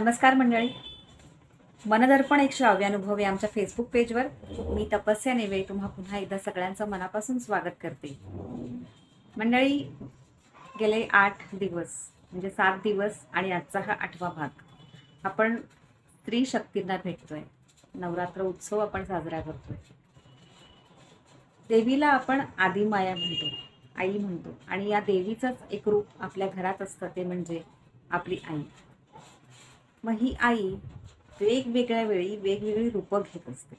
नमस्कार मंडळी. मनदर्पण एक श्राव्यानुभव आहे आमच्या फेसबुक पेजवर. मी तपस्या नेवे तुम्हा पुन्हा एकदा सगळ्यांचं मनापासून स्वागत करते. मंडळी, गेले 8 दिवस म्हणजे 7 दिवस आणि आजचा हा 8वा भाग आपण स्त्री शक्तींना भेटतोय. नवरात्र उत्सव आपण साजरा करतोय. देवीला आपण आदिमाया म्हणतो, आई म्हणतो, आणि या देवीचंच एक रूप आपल्या घरात असतं, ते म्हणजे आपली आई. मग ही आई वेगवेगळ्या वेळी वेगवेगळी रूपं घेत असते.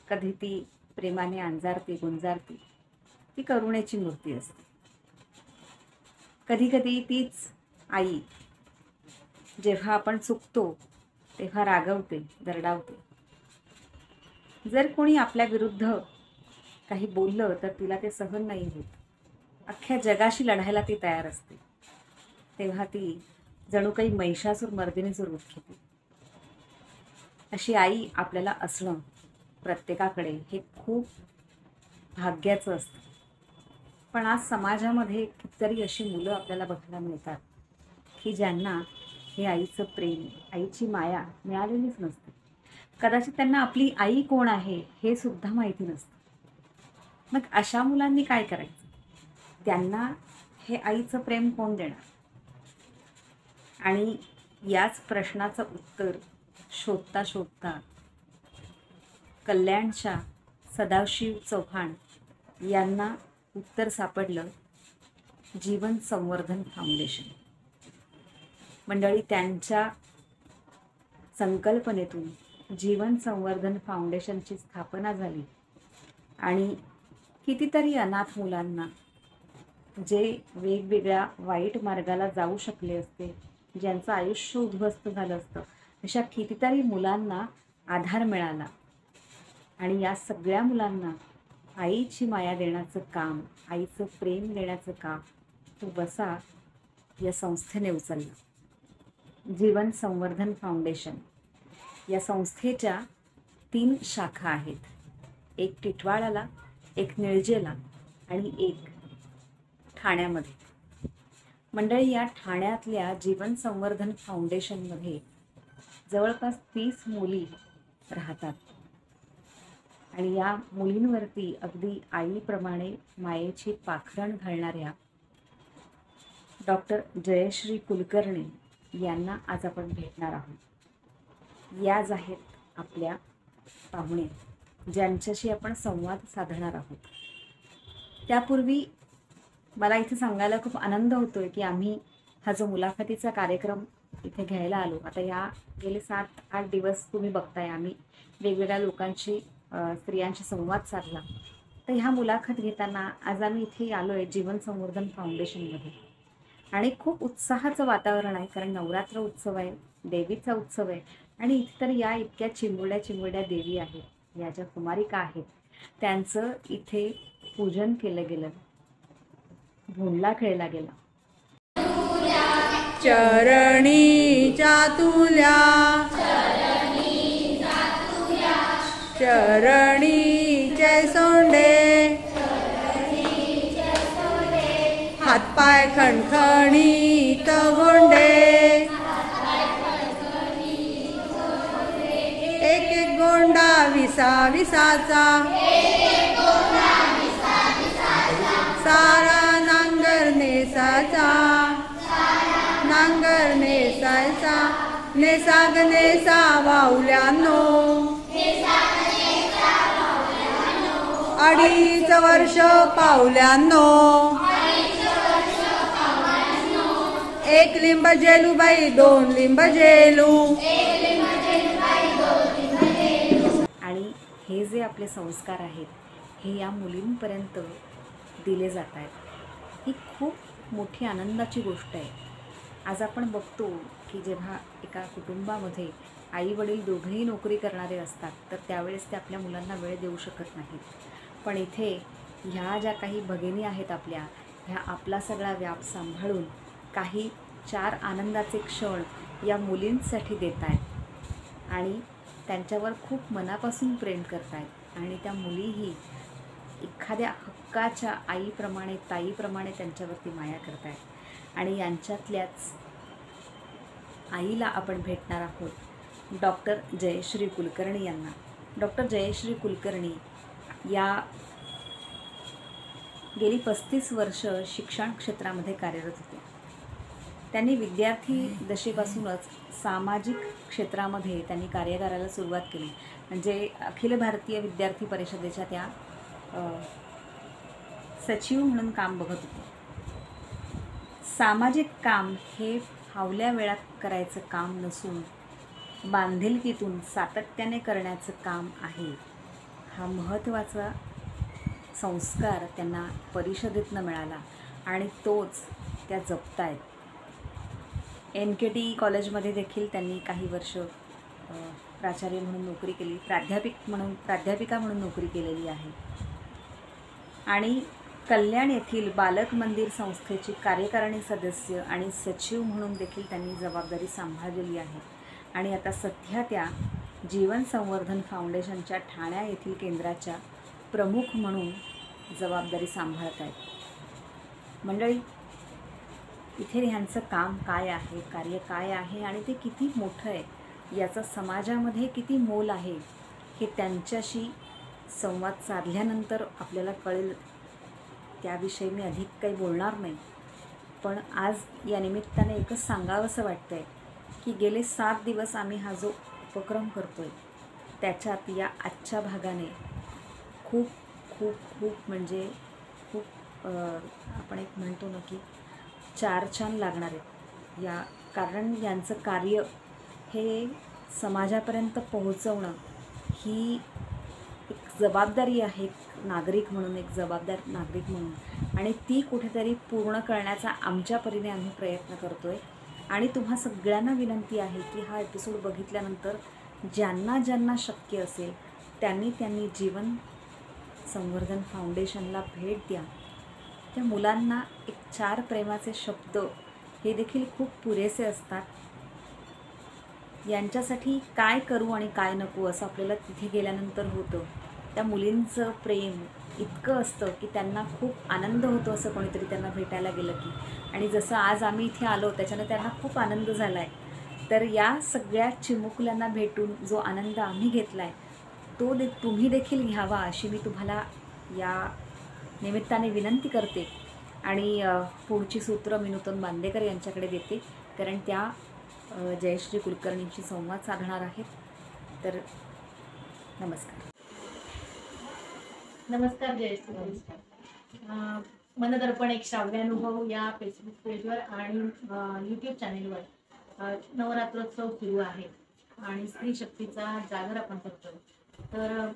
कधी ती प्रेमाने अंजारते, गुंजारते, ती करुणेची मूर्ती असते. कधी कधी तीच आई जेव्हा आपण चुकतो तेव्हा रागवते, दरडावते. जर कोणी आपल्या विरुद्ध काही बोललं तर तिला ते सहन नाही होत. अख्ख्या जगाशी लढायला ती तयार असते. तेव्हा ती जणू काही महिषासूर मर्दिनीचं रूप घेते. अशी आई आपल्याला असणं प्रत्येकाकडे हे खूप भाग्याचं असतं. पण आज समाजामध्ये कितीतरी अशी मुलं आपल्याला बघायला मिळतात की ज्यांना हे आईचं प्रेम, आईची माया मिळालेलीच नसते. कदाचित त्यांना आपली आई कोण आहे हे सुद्धा माहिती नसतं. मग अशा मुलांनी काय करायचं? त्यांना हे आईचं प्रेम कोण देणार? आणि याच प्रश्नाचं उत्तर शोधता शोधता कल्याणच्या सदाशिव चव्हाण यांना उत्तर सापडलं. जीवन संवर्धन फाउंडेशन. मंडळी, त्यांच्या संकल्पनेतून जीवन संवर्धन फाउंडेशनची स्थापना झाली आणि कितीतरी अनाथ मुलांना, जे वेगवेगळ्या वाईट मार्गाला जाऊ शकले असते, ज्यांचं आयुष्य उद्ध्वस्त झालं असतं, अशा कितीतरी मुलांना आधार मिळाला. आणि या सगळ्या मुलांना आईची माया देण्याचं काम, आईचं प्रेम देण्याचं काम तो वसा या संस्थेने उचलला. जीवन संवर्धन फाउंडेशन या संस्थेच्या 3 शाखा आहेत. एक टिटवाळाला, एक निळजेला आणि एक ठाण्यामध्ये. मंडळी, या ठाण्यातल्या जीवन संवर्धन फाउंडेशनमध्ये जवळपास 30 मुली राहतात. आणि या मुलींवरती अगदी आईप्रमाणे मायेची पाखरण घालणाऱ्या डॉक्टर जयश्री कुलकर्णी यांना आज आपण भेटणार आहोत. याच आहेत आपल्या पाहुणे, ज्यांच्याशी आपण संवाद साधणार आहोत. त्यापूर्वी मला इथे सांगायला खूप आनंद होतोय की आम्ही हा जो मुलाखतीचा कार्यक्रम इथे घ्यायला आलो, आता या गेले 7-8 दिवस तुम्ही बघताय आम्ही वेगवेगळ्या लोकांशी, स्त्रियांशी संवाद साधला. तर ह्या मुलाखत घेताना आज आम्ही इथे आलो आहे जीवन संवर्धन फाउंडेशनमध्ये. आणि खूप उत्साहाचं वातावरण आहे, कारण नवरात्र उत्सव आहे, देवीचा उत्सव आहे. आणि इथे तर या इतक्या चिमुरड्या देवी आहेत, या ज्या कुमारिका आहेत, त्यांचं इथे पूजन केलं गेलं, भोंडला खेळला गेला. चरणी चातुल्या, चरणी जयसोंडे, हातपाय खणखणीत गोंडे, एक एक गोंडा विसाचा, सारा नांगर नेसाचा, नांगर नेसायचा, नेसाग नेसा वाहुल्यानो, 2.5 वर्ष पावल्यानो, 1 लिंब जेलू बाई 2 लिंब जेलू. आणि हे जे आपले संस्कार आहेत हे या मुलींपर्यंत दिले जात आहेत. ही खूप मोठी आनंदाची गोष्ट आहे. आज आपण बघतो की जेव्हा एका कुटुंबामध्ये आई वडील दोघंही नोकरी करणारे असतात तर त्यावेळेस ते आपल्या मुलांना वेळ देऊ शकत नाहीत. पण इथे ह्या ज्या काही भगिनी आहेत आपल्या, ह्या आपला सगळा व्याप सांभाळून काही 4 आनंदाचे क्षण या मुलींसाठी देत आहेत आणि त्यांच्यावर खूप मनापासून प्रेम करत आहेत. आणि त्या मुलीही एखाद्या हक्काच्या आईप्रमाणे, ताईप्रमाणे त्यांच्यावरती माया करत आहेत. आणि यांच्यातल्याच आईला आपण भेटणार आहोत, डॉक्टर जयश्री कुलकर्णी यांना. डॉक्टर जयश्री कुलकर्णी या गेली 35 वर्ष शिक्षण क्षेत्रामध्ये कार्यरत होते. त्यांनी विद्यार्थी दशेपासूनच सामाजिक क्षेत्रामध्ये त्यांनी कार्य करायला सुरुवात केली. म्हणजे अखिल भारतीय विद्यार्थी परिषदेच्या त्या सचिव म्हणून काम बघत होते. सामाजिक काम हे फावल्या वेळात करायचं काम नसून बांधिलकीतून सातत्याने करण्याचं काम आहे. हा महत्त्वाचा संस्कार त्यांना परिषदेतनं मिळाला आणि तोच त्या जपतायत. NKT कॉलेजमध्ये देखील त्यांनी काही वर्ष प्राचार्य म्हणून नोकरी केली, प्राध्यापिका म्हणून नोकरी केलेली आहे. आणि कल्याण येथील बालक मंदिर संस्थेची कार्यकारिणी सदस्य आणि सचिव म्हणून देखील त्यांनी जबाबदारी सांभाळलेली आहे. आणि आता सध्या त्या जीवन संवर्धन फाउंडेशनच्या ठाण्या येथील केंद्राच्या प्रमुख म्हणून जबाबदारी सांभाळत आहेत. मंडळी, इथे ह्यांचं काम काय आहे, कार्य काय आहे आणि ते किती मोठं आहे, याचा समाजामध्ये किती मोल आहे, हे त्यांच्याशी संवाद साधल्यानंतर आपल्याला कळेल. त्याविषयी मी अधिक काही बोलणार नाही. पण आज या निमित्ताने एकच सांगावंसं वाटतं आहे की गेले 7 दिवस आम्ही हा जो उपक्रम करतो आहे, त्याच्यात या आजच्या भागाने खूप खूप खूप म्हणजे खूप आपण एक म्हणतो ना की 4 चांद लागणार आहेत या. कारण यांचं कार्य हे समाजापर्यंत पोहोचवणं ही एक जबाबदारी आहे, एक नागरिक म्हणून, एक जबाबदार नागरिक म्हणून. आणि ती कुठेतरी पूर्ण करण्याचा आमच्या परीने आम्ही प्रयत्न करतो आहे. आणि तुम्हा सगळ्यांना विनंती आहे की हा एपिसोड बघितल्यानंतर ज्यांना ज्यांना शक्य असेल त्यांनी जीवन संवर्धन फाउंडेशनला भेट द्या. त्या मुलांना एक 4 प्रेमाचे शब्द हे देखील खूप पुरेसे असतात. यांच्यासाठी काय करू आणि काय नको असं आपल्याला तिथे गेल्यानंतर होतं. त्या मुलींचं प्रेम इतकं असतं की त्यांना खूप आनंद होतो असं कोणीतरी त्यांना भेटायला गेलं की. आणि जसं आज आम्ही इथे आलो त्याच्यानं त्यांना खूप आनंद झाला आहे. तर या सगळ्या चिमुकल्यांना भेटून जो आनंद आम्ही घेतला आहे तो तुम्ही देखील घ्यावा अशी मी तुम्हाला या निमित्ताने विनंती करते. आणि पुढची सूत्र मी नूतन बांदेकर यांच्याकडे देते, कारण त्या जयश्री कुलकर्णींशी संवाद साधणार आहेत. तर नमस्कार. नमस्कार जयश्री. नमस्कार. मनदर्पण एक श्राव्यानुभव या फेसबुक पेजवर आणि यूट्यूब चॅनेलवर नवरात्रोत्सव सुरू आहे आणि स्त्री शक्तीचा जागर आपण करतोय. तर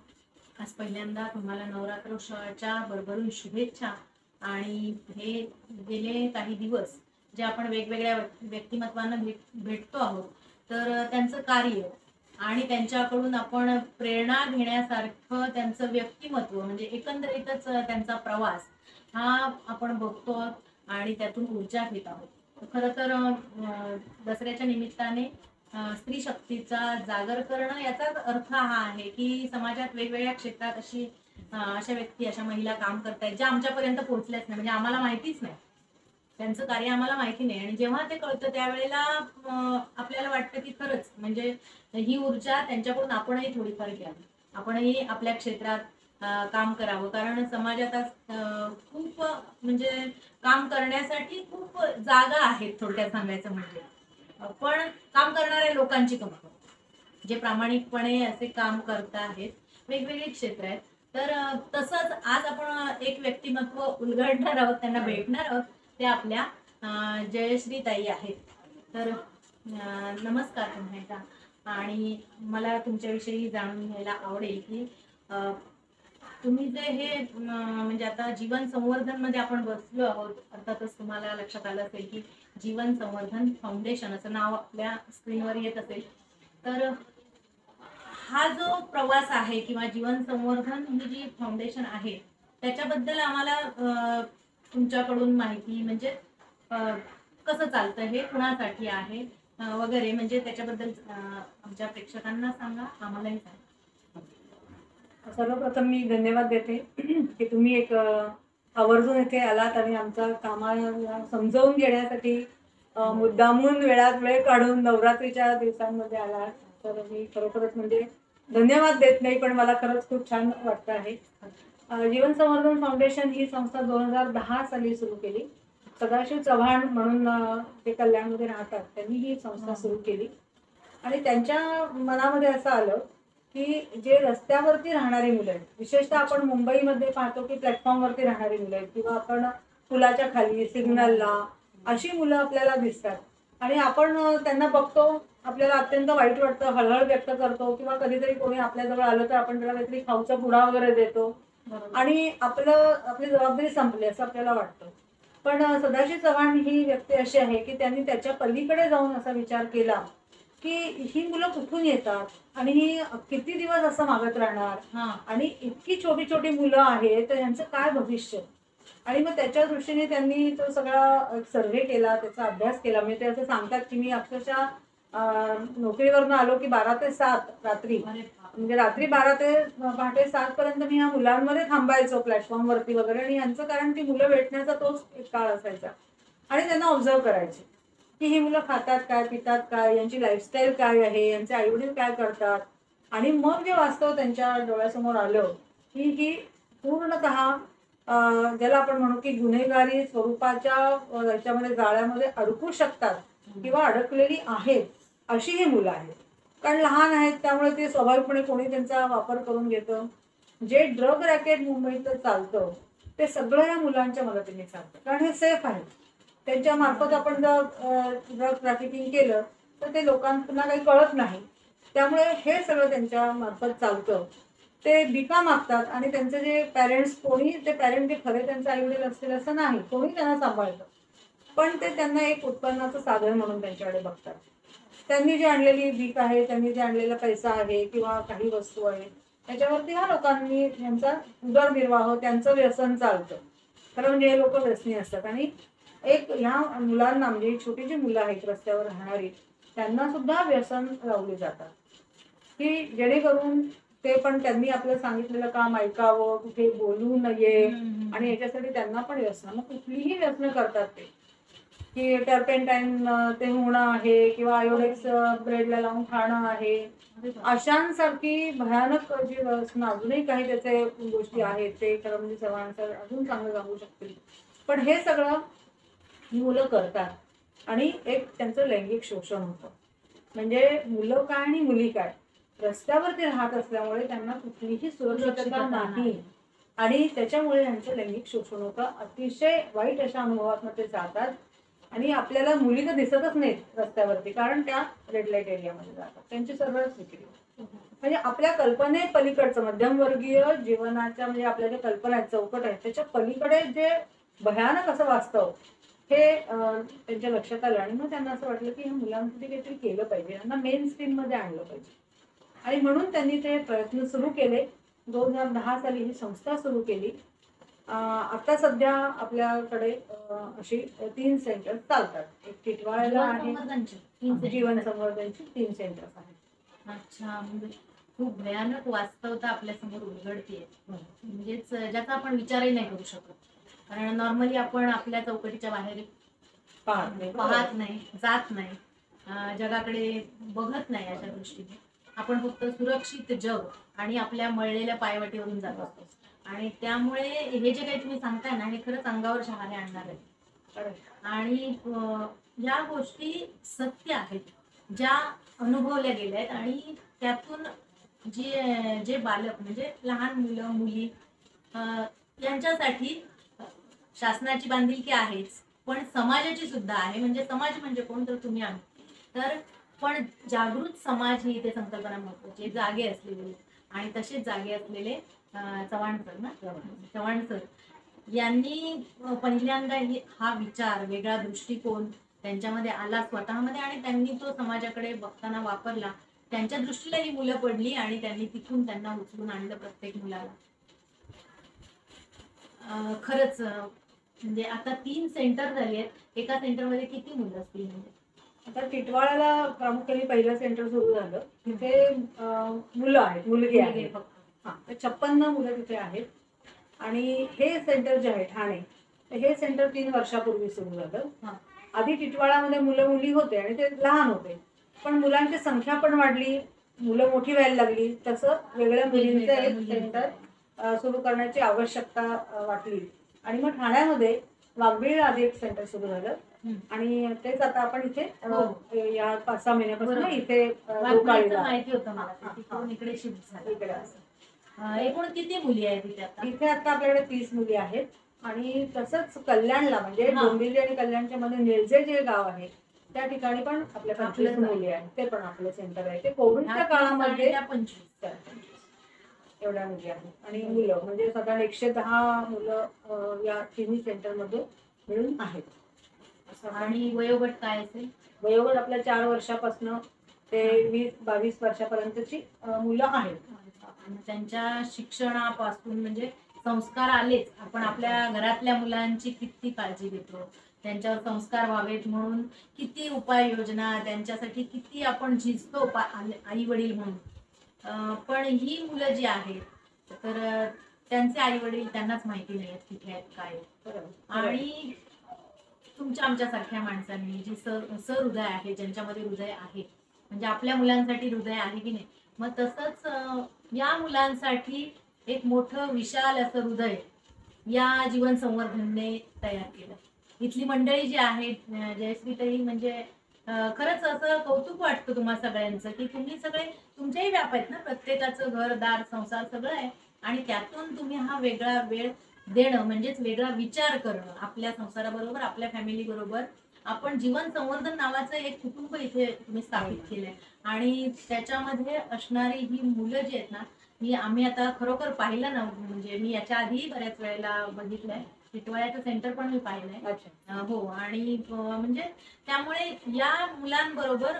आज पहिल्यांदा तुम्हाला नवरात्रोत्सवाच्या भरभरून शुभेच्छा. आणि हे गेले काही दिवस जे आपण वेगवेगळ्या व्यक्तिमत्वांना भेटतो आहोत, तर त्यांचं कार्य आणि त्यांच्याकडून आपण प्रेरणा घेण्यासारखं त्यांचं व्यक्तिमत्व म्हणजे एकंदरीतच त्यांचा प्रवास हा आपण बघतो आणि त्यातून ऊर्जा घेत आहोत. खरं तर दसऱ्याच्या निमित्ताने स्त्री शक्तीचा जागर करणं याचाच अर्थ हा आहे की समाजात वेगवेगळ्या क्षेत्रात अशा व्यक्ती, अशा महिला काम करतायत ज्या आमच्यापर्यंत पोहोचल्याच नाही, म्हणजे आम्हाला माहितीच नाही, त्यांचं कार्य आम्हाला माहिती नाही. आणि जेव्हा ते कळतं त्यावेळेला आपल्याला वाटतं की खरंच म्हणजे ही ऊर्जा त्यांच्याकडून आपणही थोडीफार घ्यावी, आपणही आपल्या क्षेत्रात काम करावं. कारण समाजात आज खूप म्हणजे काम करण्यासाठी खूप जागा आहेत थोडक्यात सांगायचं म्हणजे, पण काम करणाऱ्या लोकांची कमतरता. जे प्रामाणिकपणे असे काम करत आहेत, वेगवेगळी क्षेत्र आहेत. तर तसंच आज आपण एक व्यक्तिमत्व उलगडणार आहोत, त्यांना भेटणार आहोत. ते आपल्या जयश्री ताई आहेत. तर नमस्कार पुन्हा एकदा. आणि मला तुमच्याविषयी जाणून घ्यायला आवडेल की तुम्ही जे हे म्हणजे आता जीवन संवर्धन मध्ये आपण बसलो आहोत, अर्थातच तुम्हाला लक्षात आलं असेल की जीवन संवर्धन फाउंडेशन असं नाव आपल्या स्क्रीनवर येत असेल. तर हा जो प्रवास आहे किंवा जीवन संवर्धन ही जी फाउंडेशन आहे त्याच्याबद्दल आम्हाला तुमच्याकडून माहिती म्हणजे कसं चालतं, हे कुणासाठी आहे वगैरे, म्हणजे त्याच्याबद्दल आमच्या प्रेक्षकांना सांगा, आम्हालाही सांगा. सर्वप्रथम मी धन्यवाद देते की तुम्ही एक आवर्जून इथे आलात आणि आमच्या कामाला समजावून घेण्यासाठी मुद्दामून वेळात वेळ काढून नवरात्रीच्या दिवसांमध्ये आला, तर मी खरोखरच म्हणजे धन्यवाद देत नाही, पण मला खरंच खूप छान वाटतं आहे. जीवन संवर्धन फाउंडेशन ही संस्था 2010 साली सुरू केली. सदाशिव चव्हाण म्हणून ते कल्याणमध्ये राहतात, त्यांनी ही संस्था सुरू केली. आणि त्यांच्या मनामध्ये असं आलं की जे रस्त्यावरती राहणारी मुलं आहेत, विशेषतः आपण मुंबईमध्ये पाहतो की प्लॅटफॉर्मवरती राहणारी मुलं आहेत किंवा आपण पुलाच्या खाली सिग्नलला अशी मुलं आपल्याला दिसतात. आणि आपण त्यांना बघतो, आपल्याला अत्यंत वाईट वाटतं, हळहळ व्यक्त करतो, किंवा कधीतरी कोणी आपल्याजवळ आलं तर आपण त्याला काहीतरी खाऊचा पुडा वगैरे देतो आणि आपली जबाबदारी संपली असं आपल्याला वाटतं. पण सदाशिव चव्हाण ही व्यक्ती अशी आहे की त्यांनी त्याच्या पलीकडे जाऊन असा विचार केला की ही मुलं कुठून येतात आणि ही किती दिवस असं मागत राहणार, आणि इतकी छोटी छोटी मुलं आहेत तर यांचं काय भविष्य. आणि मग त्याच्या दृष्टीने त्यांनी तो सगळा सर्व्हे केला, त्याचा अभ्यास केला. म्हणजे ते असं सांगतात की मी अक्षरशः नोकरीवरनं आलो की 12 ते 7 रात्री, म्हणजे रात्री 12 ते पहाटे 7 पर्यंत मी ह्या मुलांमध्ये थांबायचो प्लॅटफॉर्मवरती वगैरे. आणि यांचं कारण ती मुलं भेटण्याचा तोच एक काळ असायचा. आणि त्यांना ऑब्झर्व करायचे की ही मुलं खातात काय, पितात काय, यांची लाईफस्टाईल काय आहे, यांचे आईवडील काय करतात. आणि मग जे वास्तव त्यांच्या डोळ्यासमोर आलं की ही पूर्णतः ज्याला आपण म्हणू की गुन्हेगारी स्वरूपाच्या याच्यामध्ये जाळ्यामध्ये अडकू शकतात किंवा अडकलेली आहेत अशी ही मुलं आहेत. कारण लहान आहेत त्यामुळे ते स्वाभाविकपणे कोणी त्यांचा वापर करून घेतं. जे ड्रग रॅकेट मुंबईत चालतं ते सगळं या मुलांच्या मदतीने चालतं, कारण हे सेफ आहे. त्यांच्या मार्फत आपण जर ड्रग ट्रॅफिकिंग केलं तर ते लोकांना काही कळत नाही, त्यामुळे हे सगळं त्यांच्या मार्फत चालतं. ते भिका मागतात आणि त्यांचे जे पॅरेंट्स, कोणी ते पॅरेंट जे खरे त्यांचे आईवडील असतील असं नाही, कोणी त्यांना सांभाळतं, पण ते त्यांना एक उत्पन्नाचं साधन म्हणून त्यांच्याकडे बघतात. त्यांनी जी आणलेली भीक आहे, त्यांनी जे आणलेला पैसा आहे किंवा काही वस्तू आहे त्याच्यावरती ह्या लोकांनी त्यांचा उदरनिर्वाह, त्यांचं व्यसन चालतं. खरं म्हणजे हे लोक व्यसनी असतात. आणि एक ह्या मुलांना, म्हणजे छोटी जी मुलं आहेत रस्त्यावर राहणारी, त्यांना सुद्धा व्यसन लावली जातात की जेणेकरून ते पण त्यांनी आपलं सांगितलेलं काम ऐकावं, कुठे बोलू नये, आणि याच्यासाठी त्यांना पण व्यसन, मग कुठलीही व्यसन करतात ते, की टर्पेंटाईन ते होणं आहे किंवा आयोडेक्स ब्रेडला लावून खाणं आहे, अशांसारखी भयानक जी व्यसन, अजूनही काही त्याचे गोष्टी आहेत ते खरं म्हणजे चव्हाण सर अजून चांगलं सांगू शकतील. पण हे सगळं ही मुलं करतात आणि एक त्यांचं लैंगिक शोषण होतं. म्हणजे मुलं काय आणि मुली काय, रस्त्यावरती राहत असल्यामुळे त्यांना कुठलीही सुरक्षितता नाही आणि त्याच्यामुळे त्यांचं लैंगिक शोषण होतं. अतिशय वाईट अशा अनुभवातून ते जातात. आणि आपल्याला मुली तर दिसतच नाहीत रस्त्यावरती, कारण त्या रेड लाईट एरियामध्ये जातात, त्यांची सर्वच विक्री. म्हणजे आपल्या कल्पने पलीकडचं मध्यमवर्गीय जीवनाच्या, म्हणजे आपल्या ज्या कल्पना आहेत, चौकट आहेत, त्याच्या पलीकडे जे भयानक असं वास्तव हे त्यांच्या लक्षात आलं. आणि मग त्यांना असं वाटलं की ह्या मुलांसाठी काहीतरी केलं पाहिजे, यांना मेन स्ट्रीम मध्ये आणलं पाहिजे. आणि म्हणून त्यांनी ते प्रयत्न सुरू केले. 2010 साली ही संस्था सुरू केली. आता सध्या आपल्याकडे अशी 3 सेंटर चालतात. एक टिटवाळ्याला आहे, जीवन संवर्धनची 3 सेंटर्स आहेत. अच्छा, म्हणजे खूप भयानक वास्तवता आपल्या समोर उलगडते, म्हणजेच ज्याचा आपण विचारही नाही करू शकत. कारण नॉर्मली आपण आपल्या चौकटीच्या बाहेर पाहत नाही, जात नाही, जगाकडे बघत नाही. अशा दृष्टीने आपण फक्त सुरक्षित जग आणि आपल्या मळलेल्या पायवाटीवरून जात असतो. आणि त्यामुळे हे जे काही तुम्ही सांगताय ना, हे खरंच अंगावर शहारे आणणार आहे. आणि या गोष्टी सत्य आहेत, ज्या अनुभवल्या गेल्या आहेत. आणि त्यातून जे बालक, म्हणजे लहान मुलं मुली, यांच्यासाठी शासनाची बांधिलकी आहेच, पण समाजाची सुद्धा आहे. म्हणजे समाज म्हणजे कोण, तर तुम्ही आम्ही. तर पण जागृत समाज ही इथे संकल्पना महत्वाची, जागे असलेले. आणि तसेच जागे असलेले चव्हाण सर यांनी पहिल्यांदा हा विचार, वेगळा दृष्टिकोन त्यांच्यामध्ये आला स्वतःमध्ये, आणि त्यांनी तो समाजाकडे बघताना वापरला. त्यांच्या दृष्टीला ही मुलं पडली आणि त्यांनी तिथून त्यांना उचलून आणलं प्रत्येक मुलाला. खरंच म्हणजे आता 3 सेंटर झाले आहेत. एका सेंटरमध्ये किती मुलं असतील? म्हणजे आता टिटवाळ्याला प्रामुख्याने पहिलं सेंटर सुरू झालं, तिथे मुलं आहेत, मुलगी आहे फक्त. 56 मुलं तिथे आहेत. आणि हे सेंटर जे आहे ठाणे, हे सेंटर 3 वर्षापूर्वी सुरू झालं. आधी टिटवाळामध्ये मुलं मुली होते आणि ते लहान होते, पण मुलांची संख्या पण वाढली, मुलं मोठी व्हायला लागली, तसं वेगळ्या मुलींचं एक सेंटर सुरू करण्याची आवश्यकता वाटली. आणि मग ठाण्यामध्ये वाघबिळ आधी एक सेंटर सुरू झालं आणि तेच आता आपण इथे या 5-6 महिन्यापासून बरोबर. इथे वाघबिळीचं माहिती होतं मला, हा, तिकडून इकडे शिफ्ट झालं. इकडे असं. एकूण किती मुली आहेत तिथे आता? इथे आता आपल्याकडे 30 मुली आहेत. आणि तसंच कल्याणला म्हणजे हा. डोंबिवली आणि कल्याणच्या मध्ये निळजे जे गाव आहे त्या ठिकाणी पण आपल्या 25 आपलंच आहे. मुली आहेत. ते पण आपलं सेंटर आहे. ते कोविडच्या ह्या काळामध्ये त्या 25. एवढ्या मुली आहेत. आणि मुलं म्हणजे साधारण 110 मुलं या तिन्ही सेंटरमध्ये मिळून आहेत. असं आपण- आणि वयोगट काय असेल? वयोगट आपल्या 4 वर्षापासून ते 20-22 वर्षापर्यंतची मुलं आहेत. आणि त्यांच्या शिक्षणापासून म्हणजे संस्कार आलेच, आपण आपल्या घरातल्या मुलांची किती काळजी घेतो, त्यांच्यावर संस्कार व्हावेत म्हणून किती उपाययोजना, त्यांच्यासाठी किती आपण झिजतो आई वडील म्हणून. पण ही मुलं जी आहेत तर त्यांचे आई वडील त्यांनाच माहिती नाही आहेत कुठे आहेत काय आहेत. बरोबर. आणि तुमच्या आमच्यासारख्या माणसांनी जी सहृदय आहे, ज्यांच्यामध्ये हृदय आहे, म्हणजे आपल्या मुलांसाठी हृदय आहे की नाही, मग तसंच या मुलांसाठी एक मोठं विशाल असं हृदय या जीवन संवर्धनने तयार केलं. इथली मंडळी जी आहेत, जयश्रीताई, म्हणजे खरंच असं कौतुक वाटतं तुम्हा सगळ्यांचं की तुम्ही सगळे, तुमचेही व्याप आहेत ना, प्रत्येकाचं घरदार संसार सगळं आहे आणि त्यातून तुम्ही हा वेगळा वेळ देणं म्हणजेच वेगळा विचार करणं, आपल्या संसाराबरोबर आपल्या फॅमिली बरोबर आपण जीवन संवर्धन नावाचं एक कुटुंब इथे तुम्ही स्थापित केलंय. आणि त्याच्यामध्ये असणारी ही मुलं जी आहेत ना, ही आम्ही आता खरोखर पाहिलं ना, म्हणजे मी याच्या आधी बऱ्याच वेळेला बघितलंय, टिटवाळ्याचं सेंटर पण मी पाहिलंय. अच्छा. हो. आणि म्हणजे त्यामुळे या मुलांबरोबर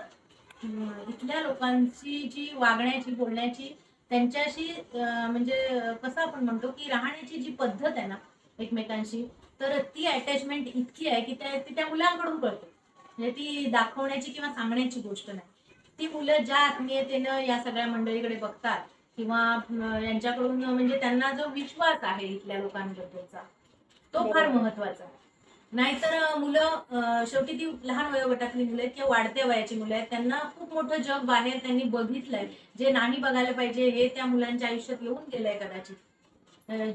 इथल्या लोकांची जी वागण्याची बोलण्याची त्यांच्याशी म्हणजे कसं आपण म्हणतो की राहण्याची जी पद्धत आहे ना एकमेकांशी, तर ती अटॅचमेंट इतकी आहे की ती त्या मुलांकडून कळते. म्हणजे ती दाखवण्याची किंवा सांगण्याची गोष्ट नाही. ती मुलं ज्या आत्मीयतेनं या सगळ्या मंडळीकडे बघतात किंवा यांच्याकडून म्हणजे त्यांना जो विश्वास आहे इथल्या लोकांबद्दलचा, तो फार महत्वाचा आहे. नाहीतर मुलं शेवटी ती लहान वयोगटातली मुलं आहेत किंवा वाढत्या वयाची मुलं आहेत, त्यांना खूप मोठं जग बाहेर त्यांनी बघितलंय, जे नाही बघायला पाहिजे हे त्या मुलांच्या आयुष्यात येऊन गेलंय कदाचित.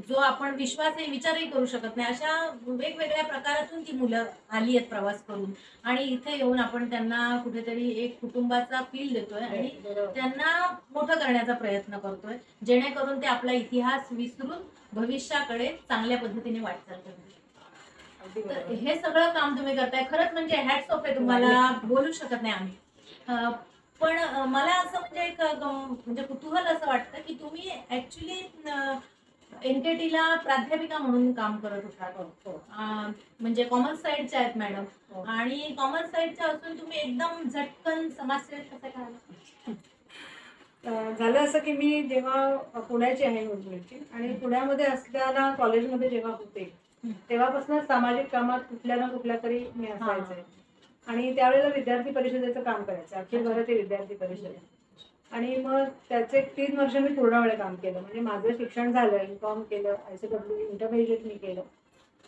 जो आपण विचारही करू शकत नाही, अशा वेगवेगळ्या प्रकारातून ती मुलं आली आहेत प्रवास करून. आणि इथे येऊन आपण त्यांना कुठेतरी एक कुटुंबाचा फील देतोय आणि त्यांना मोठं करण्याचा प्रयत्न करतोय, जेणेकरून ते आपला इतिहास विसरून भविष्याकडे चांगल्या पद्धतीने वाटचाल करतील. तर हे सगळं काम तुम्ही करताय, खरंच म्हणजे हॅट्स ऑफ आहे तुम्हाला, बोलू शकत नाही आम्ही. पण मला असं म्हणजे एक म्हणजे कुतूहल असं वाटतं की तुम्ही ऍक्च्युली एनकेटीला प्राध्यापिका म्हणून काम करत होता. म्हणजे कॉमर्स साईडच्या आहेत मॅडम, आणि कॉमर्स साईडच्या असून तुम्ही एकदम झटकन समाजसेवेत कसं काय? झालं असं की मी जेव्हा पुण्याची आहे मुंबईची, आणि पुण्यामध्ये असताना कॉलेजमध्ये जेव्हा होते तेव्हापासून सामाजिक कामात कुठल्या ना कुठल्या तरी मी असायचे. आणि त्यावेळेला विद्यार्थी परिषदेचं काम करायचं, अखिल भारतीय विद्यार्थी परिषद. आणि मग त्याचे 3 वर्ष मी पूर्ण वेळ काम केलं. म्हणजे माझं शिक्षण झालं, इन्कॉम केलं, ICW इंटरमिजिएट मी केलं.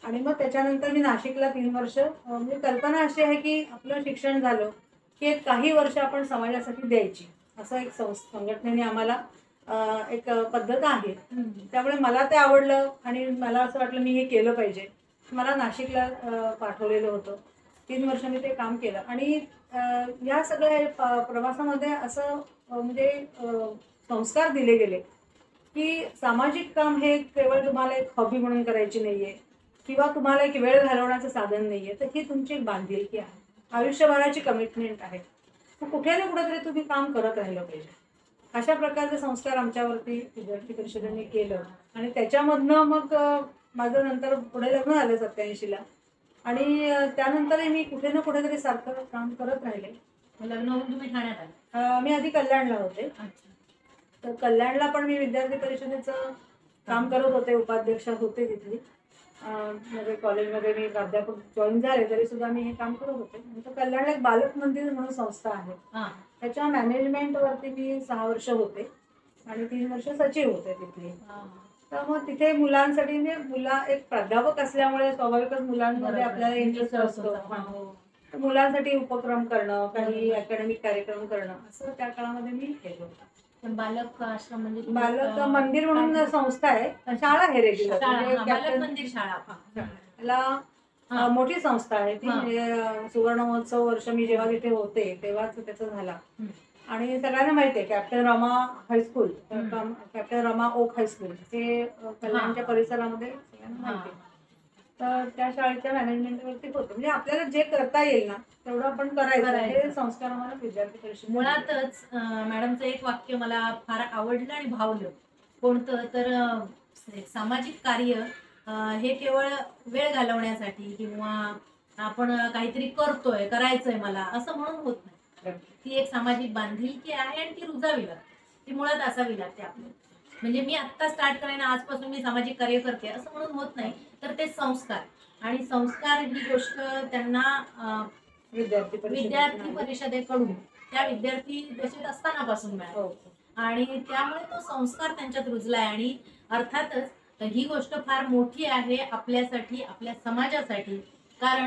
आणि मग त्याच्यानंतर मी नाशिकला 3 वर्ष, म्हणजे कल्पना अशी आहे की आपलं शिक्षण झालं की एक काही वर्ष आपण समाजासाठी द्यायची, असं एक संघटनेने आम्हाला एक पद्धत आहे. त्यामुळे मला ते आवडलं आणि मला असं वाटलं मी हे केलं पाहिजे. मला नाशिकला पाठवलेलं होतं. 3 वर्ष मी ते काम केलं. आणि या सगळ्या प्रवासामध्ये असं म्हणजे संस्कार दिले गेले की सामाजिक काम हे केवळ तुम्हाला एक हॉबी म्हणून करायची नाहीये किंवा तुम्हाला एक वेळ घालवण्याचं साधन नाहीये, तर ही तुमची एक बांधिलकी आहे, आयुष्यभराची कमिटमेंट आहे. कुठे ना कुठेतरी तुम्ही काम करत राहिलं पाहिजे. अशा प्रकारचे संस्कार आमच्यावरती विद्यार्थी परिषदेने केलं. आणि त्याच्यामधनं मग माझं नंतर पुढे लग्न झालं 87ला. आणि त्यानंतरही मी कुठे ना कुठेतरी सारखं काम करत राहिले. लग्न होऊन तुम्ही ठाण्यात आले? मी आधी कल्याणला होते. तर कल्याणला पण मी विद्यार्थी परिषदेचं काम करत होते, उपाध्यक्ष होते तिथली. म्हणजे कॉलेजमध्ये मी प्राध्यापक जॉईन झाले तरी सुद्धा मी हे काम करत होते. नंतर कल्याणला एक बालक मंदिर म्हणून संस्था आहे, त्याच्या मॅनेजमेंटवरती मी 6 वर्ष होते आणि 3 वर्ष सचिव होते तिथली. तर मग तिथे मुलांसाठी एक प्राध्यापक असल्यामुळे स्वाभाविकच मुलांमध्ये आपल्याला इंटरेस्ट असतो. तर मुलांसाठी उपक्रम करणं, काही अकॅडमिक कार्यक्रम करणं, असं त्या काळामध्ये मी केलं होतं. पण बालक आश्रम म्हणजे तुम्ही, बालक मंदिर म्हणून संस्था आहे, शाळा आहे रेग्युलर, शाळा, म्हणजे हा, बालक कॅप्टन मंदिर शाळा. त्याला हा. मोठी संस्था आहे ती. हा. म्हणजे सुवर्ण महोत्सव वर्ष मी जेव्हा तिथे होते तेव्हाच त्याचा झाला. आणि सगळ्यांना माहिती आहे captain Rama high school, captain Rama Oak high school हे कल्याणच्या परिसरामध्ये सगळ्यांना माहिती आहे. तर त्या शाळेच्या मॅनेजमेंटवरती होतं. म्हणजे आपल्याला जे करता येईल ना तेवढं आपण करायचं, हे संस्कार आम्हाला विद्यार्थी परिषद मुळातच मॅडमचं एक वाक्य मला फार आवडलं आणि भावलं. कोणतं तर सामाजिक कार्य हे केवळ वेळ घालवण्यासाठी किंवा आपण काहीतरी करायचंय मला असं म्हणून होत नाही. ती एक सामाजिक बांधिलकी आहे आणि ती रुजावी लागते, ती मुळात असावी लागते आपली. म्हणजे मी आत्ता स्टार्ट करेन, आजपासून मी सामाजिक कार्य करते असं म्हणून होत नाही. तर ते संस्कार, आणि संस्कार ही गोष्ट त्यांना विद्यार्थी परिषदेकडून त्या विद्यार्थी दशेत असतानापासून मिळाली. आणि त्यामुळे तो संस्कार त्यांच्यात रुजलाय. आणि अर्थातच ही गोष्ट फार मोठी आहे आपल्यासाठी, आपल्या समाजासाठी. कारण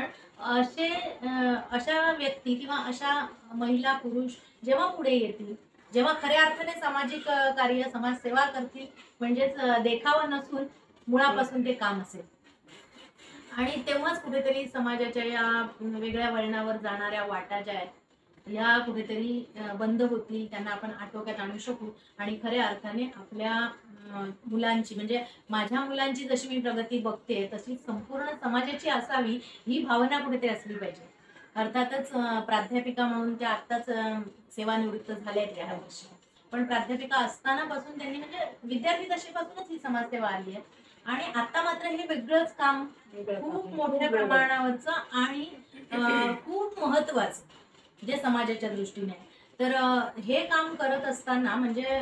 अशा व्यक्ती किंवा अशा महिला पुरुष जेव्हा पुढे येतील, जेव्हा खऱ्या अर्थाने सामाजिक कार्य, समाजसेवा करतील, म्हणजेच देखावा नसून मुळापासून ते काम असेल, आणि तेव्हाच कुठेतरी समाजाच्या या वेगळ्या वळणावर जाणाऱ्या वाटा ज्या आहेत या कुठेतरी बंद होतील, त्यांना आपण आटोक्यात आणू शकू. आणि खऱ्या अर्थाने आपल्या मुलांची, म्हणजे माझ्या मुलांची जशी मी प्रगती बघते तशी संपूर्ण समाजाची असावी, ही भावना कुठेतरी असली पाहिजे. अर्थातच प्राध्यापिका म्हणून त्या आत्ताच सेवानिवृत्त झाल्यात या वर्षी, पण प्राध्यापिका असतानापासून त्यांनी, म्हणजे विद्यार्थी दशेपासूनच ही समाजसेवा आली आहे. आणि आता मात्र हे वेगळंच काम, खूप मोठ्या प्रमाणावरचं आणि खूप महत्वाचं जे समाजाच्या दृष्टीने आहे. तर हे काम करत असताना म्हणजे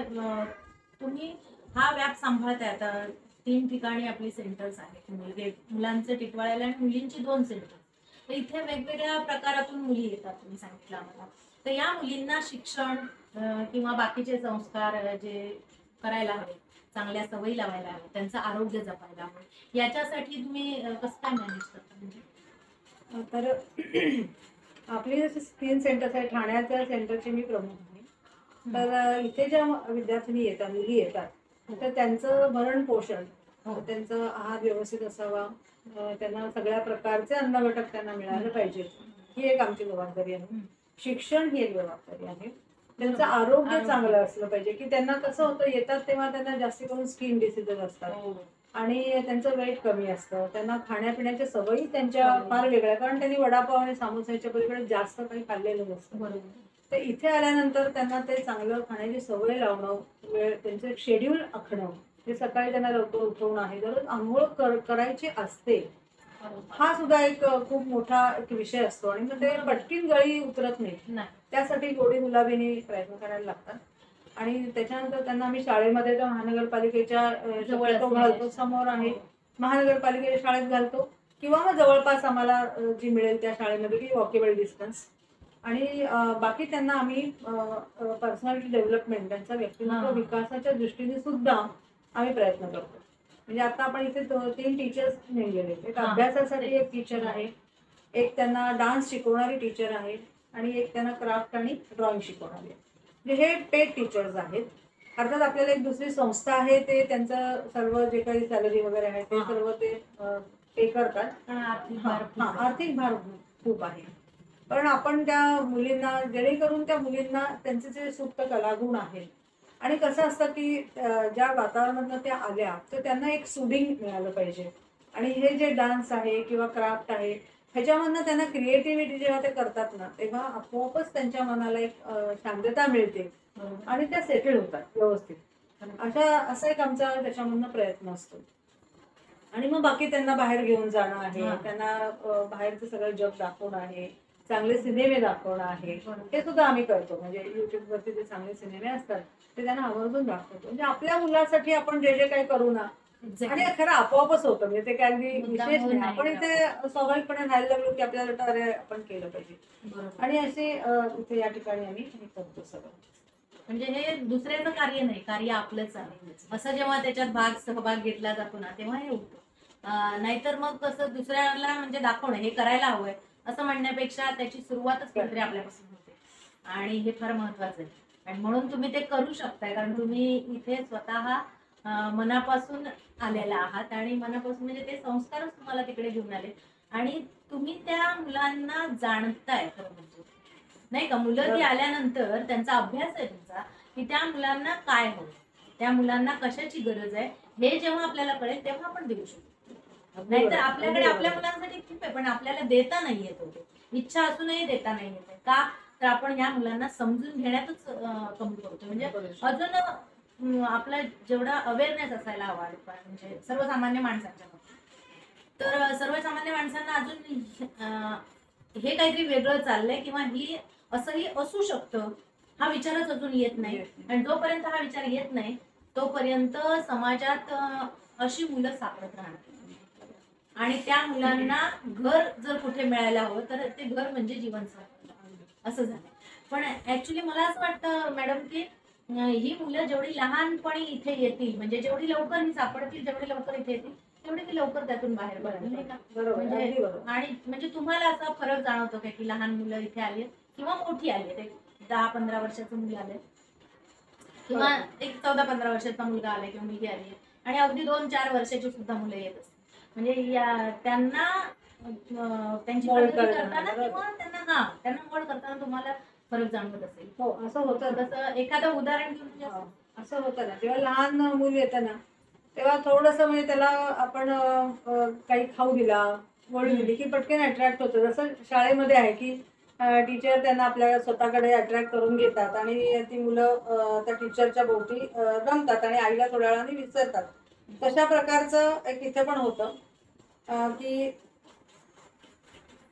तुम्ही हा व्याप सांभाळताय. आता 3 ठिकाणी आपली सेंटर्स आहेत, मुलांचे टिटवाळ्याला आणि मुलींची 2 सेंटर्स. तर इथे वेगवेगळ्या प्रकारातून मुली येतात, तुम्ही सांगितलं आम्हाला. तर या मुलींना शिक्षण किंवा बाकीचे संस्कार जे करायला हवे, चांगल्या सवयी लावायला हवे, त्यांचं आरोग्य जपायला हवं, याच्यासाठी तुम्ही कसं काय मॅनेज करता? म्हणजे तर आपली जशी 3 सेंटर्स आहेत, ठाण्याच्या सेंटरचे मी प्रमुख आहे. तर इथे ज्या विद्यार्थिनी येतात, मुली येतात, तर त्यांचं भरण पोषण, त्यांचा आहार व्यवस्थित असावा, त्यांना सगळ्या प्रकारचे अन्न घटक त्यांना मिळाले पाहिजे, ही एक आमची जबाबदारी आहे. शिक्षण ही एक जबाबदारी आहे. त्यांचं आरोग्य चांगलं असलं पाहिजे, की त्यांना कसं होतं, येतात तेव्हा त्यांना जास्त करून स्किन डिसीजेस असतात आणि त्यांचं वेट कमी असतं. त्यांना खाण्यापिण्याच्या सवयी त्यांच्या फार वेगळ्या, कारण त्यांनी वडापाव आणि समोसाच्या पलीकडे जास्त काही खाल्लेलं नसतं. तर इथे आल्यानंतर त्यांना ते चांगलं खाण्याची सवय लावणं, त्यांचं एक शेड्यूल आखणं, ते सकाळी त्यांना लवकर उठवणं आहे, दररोज आंघोळ करायची असते, हा सुद्धा एक खूप मोठा एक विषय असतो. आणि मग ते पटकीन गळी उतरत नाही, त्यासाठी गोडी गुलाबीने प्रयत्न करायला लागतात. आणि त्याच्यानंतर त्यांना आम्ही शाळेमध्ये तर महानगरपालिकेच्या शक्यतो घालतो, समोर आहे महानगरपालिकेच्या शाळेत घालतो, किंवा मग जवळपास आम्हाला जी मिळेल त्या शाळेमध्ये, की वॉकेबल डिस्टन्स. आणि बाकी त्यांना आम्ही पर्सनॅलिटी डेव्हलपमेंट, त्यांचा व्यक्तिमत्व विकासाच्या दृष्टीने सुद्धा आम्ही प्रयत्न करतो. म्हणजे आता आपण इथे 3 टीचर्स नेमलेले, एक अभ्यासासाठी एक टीचर आहे, एक त्यांना डान्स शिकवणारी टीचर आहे, आणि एक त्यांना क्राफ्ट आणि ड्रॉइंग शिकवणारी आहे. म्हणजे हे पेड टीचर्स आहेत. अर्थात आपल्याला एक दुसरी संस्था आहे, ते त्यांचं सर्व जे काही सॅलरी वगैरे आहे ते सर्व ते पे करतात. आर्थिक भार खूप आहे. पण आपण त्या मुलींना, जेणेकरून त्या मुलींना त्यांचे जे सुप्त कलागुण आहेत, आणि कसं असतं की ज्या वातावरणातून त्या आल्या तर त्यांना एक सुडिंग मिळालं पाहिजे. आणि हे जे डान्स आहे किंवा क्राफ्ट आहे, ह्याच्यामधनं त्यांना क्रिएटिव्हिटी जेव्हा ते करतात ना, तेव्हा आपोआपच त्यांच्या मनाला एक शांतता मिळते आणि त्या सेटल होतात व्यवस्थित. असा एक आमचा त्याच्यामधनं प्रयत्न असतो. आणि मग बाकी त्यांना बाहेर घेऊन जाणं आहे, त्यांना बाहेरचं सगळं जग दाखवणं आहे, चांगले सिनेमे दाखवणं आहे, हे सुद्धा आम्ही करतो. म्हणजे युट्यूबवरती जे चांगले सिनेमे असतात ते त्यांना आवर्जून दाखवतो. म्हणजे आपल्या मुलासाठी आपण जे जे काही करू ना, आणि खरं आपोआपच होतं, म्हणजे ते काही विशेष नाही, आपण इथे स्वाभाविकपणे राहायला लागलो की आपल्याला अरे आपण केलं पाहिजे. आणि असे इथे या ठिकाणी आम्ही करतो सगळं. म्हणजे हे दुसऱ्याचं कार्य नाही, कार्य आपलंच आहे असं जेव्हा त्याच्यात सहभाग घेतला जातो ना, तेव्हा हे होतं. नाहीतर मग कसं दुसऱ्याला म्हणजे दाखवणं हे करायला हवंय, असं म्हणण्यापेक्षा त्याची सुरुवातच कुठेतरी आपल्यापासून होते आणि हे फार महत्वाचं आहे. आणि म्हणून तुम्ही ते करू शकताय कारण तुम्ही इथे स्वतः मनापासून आलेला आहात आणि मनापासून म्हणजे ते संस्कारच तुम्हाला तिकडे घेऊन आले आणि तुम्ही त्या मुलांना जाणताय खरं म्हणजे नाही का. मुलं ती आल्यानंतर त्यांचा अभ्यास आहे तुमचा की त्या मुलांना काय हवं, त्या मुलांना कशाची गरज आहे हे जेव्हा आपल्याला कळेल तेव्हा आपण देऊ शकतो. नाहीतर आपल्याकडे आपल्या मुलांसाठी खूप आहे पण आपल्याला देता नाही येत होते, इच्छा असूनही देता नाही येते का तर आपण ह्या मुलांना समजून घेण्यातच कमी करतो. म्हणजे अजून आपला जेवढा अवेअरनेस असायला हवा म्हणजे सर्वसामान्य माणसांच्या बाबतीत तर सर्वसामान्य माणसांना अजून हे काहीतरी वेगळं चाललंय किंवा ही असंही असू शकतं हा विचारच अजून येत नाही. आणि जोपर्यंत हा विचार येत नाही तोपर्यंत समाजात अशी मुलं सापडत राहणार आणि त्या मुलांना घर जर कुठे मिळायला हवं तर ते घर म्हणजे जीवनसाथी असं झालं. पण ऍक्च्युली मला असं वाटतं मॅडम की ही मुलं जेवढी लहानपणी इथे येतील म्हणजे जेवढी लवकर ही सापडतील जेवढी लवकर इथे येतील तेवढी ती लवकर त्यातून बाहेर पडतील नाही का. म्हणजे आणि म्हणजे तुम्हाला असा फरक जाणवतो का की लहान मुलं इथे आली किंवा मोठी आली एक 10-15 वर्षाचं मुलं आले किंवा एक 14-15 वर्षाचा मुलगा आलाय किंवा मुलगी आली आणि अगदी 2-4 वर्षाची सुद्धा मुलं येत असतात म्हणजे त्यांना त्यांची प्रगती करताना किंवा त्यांना मोड करताना तुम्हाला फरक जाणवत असेल. हो असं होतं. तसं एखादं उदाहरण घेऊन म्हणजे असं होतं ना जेव्हा लहान मूल येतं ना तेव्हा थोडंसं म्हणजे त्याला आपण काही खाऊ दिला वळू दिली की पटकन अट्रॅक्ट होतं. जसं शाळेमध्ये आहे की टीचर त्यांना आपल्या स्वतःकडे अट्रॅक्ट करून घेतात आणि ती मुलं त्या टीचरच्या भोवती रमतात आणि आईला थोड्या वेळाने विसरतात. तशा प्रकारचं एक इथे पण होतं की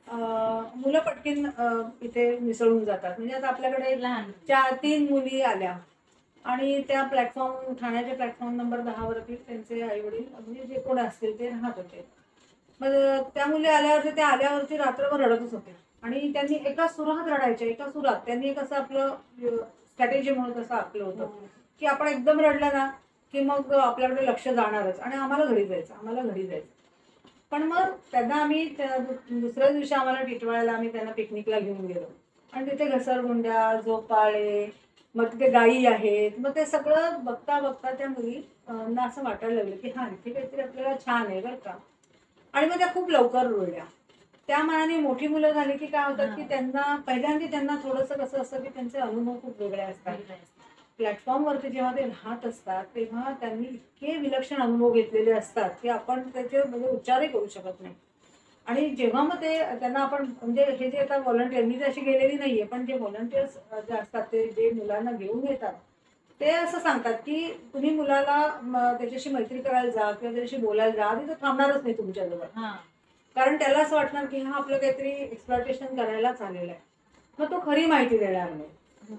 मुलं पटकन इथे मिसळून जातात. म्हणजे आता आपल्याकडे लहान 3 मुली आल्या आणि त्या प्लॅटफॉर्म ठाण्याच्या प्लॅटफॉर्म नंबर 10 वरती त्यांचे आई वडील म्हणजे जे कोण असतील ते राहत होते. मग त्या मुली आल्यावरती त्या आल्यावरती रात्रभर रडतच होते आणि त्यांनी एका सुरात रडायच्या एका सुरात. त्यांनी एक असं आपलं स्ट्रॅटेजी म्हणून तसं आखलं होतं की आपण एकदम रडलं ना की मग आपल्याकडे लक्ष जाणारच आणि आम्हाला घरी जायचं. पण मग त्यांना आम्ही दुसऱ्या दिवशी आम्हाला टिटवाळ्याला आम्ही त्यांना पिकनिकला घेऊन गेलो आणि तिथे घसरगुंड्या झोपाळे मग तिथे गायी आहेत. मग ते सगळं बघता बघता त्या मुलींना असं वाटायला लागलं की हा इथे काहीतरी आपल्याला छान आहे बरं का. आणि मग त्या खूप लवकर रुळल्या. त्या मानाने मोठी मुलं झाली की काय होतात की त्यांना पहिल्यांदा त्यांना थोडंसं कसं असतं की त्यांचे अनुभव खूप वेगळे असतात. प्लॅटफॉर्मवरती जेव्हा ते राहत असतात तेव्हा त्यांनी इतके विलक्षण अनुभव घेतलेले असतात की आपण त्याचे म्हणजे उच्चारही करू शकत नाही. आणि जेव्हा मग ते त्यांना आपण म्हणजे हे जे आता व्हॉलंटियर मी तशी गेलेली नाहीये पण जे व्हॉलंटियर्स जे असतात ते जे मुलांना घेऊन येतात ते असं सांगतात की तुम्ही मुलाला त्याच्याशी मैत्री करायला जा किंवा त्याच्याशी बोलायला जा आधी तो थांबणारच नाही तुमच्याजवळ. कारण त्याला असं वाटणार की हा आपलं काहीतरी एक्सप्लॉयटेशन करायलाच आलेला आहे. मग तो खरी माहिती देणार नाही.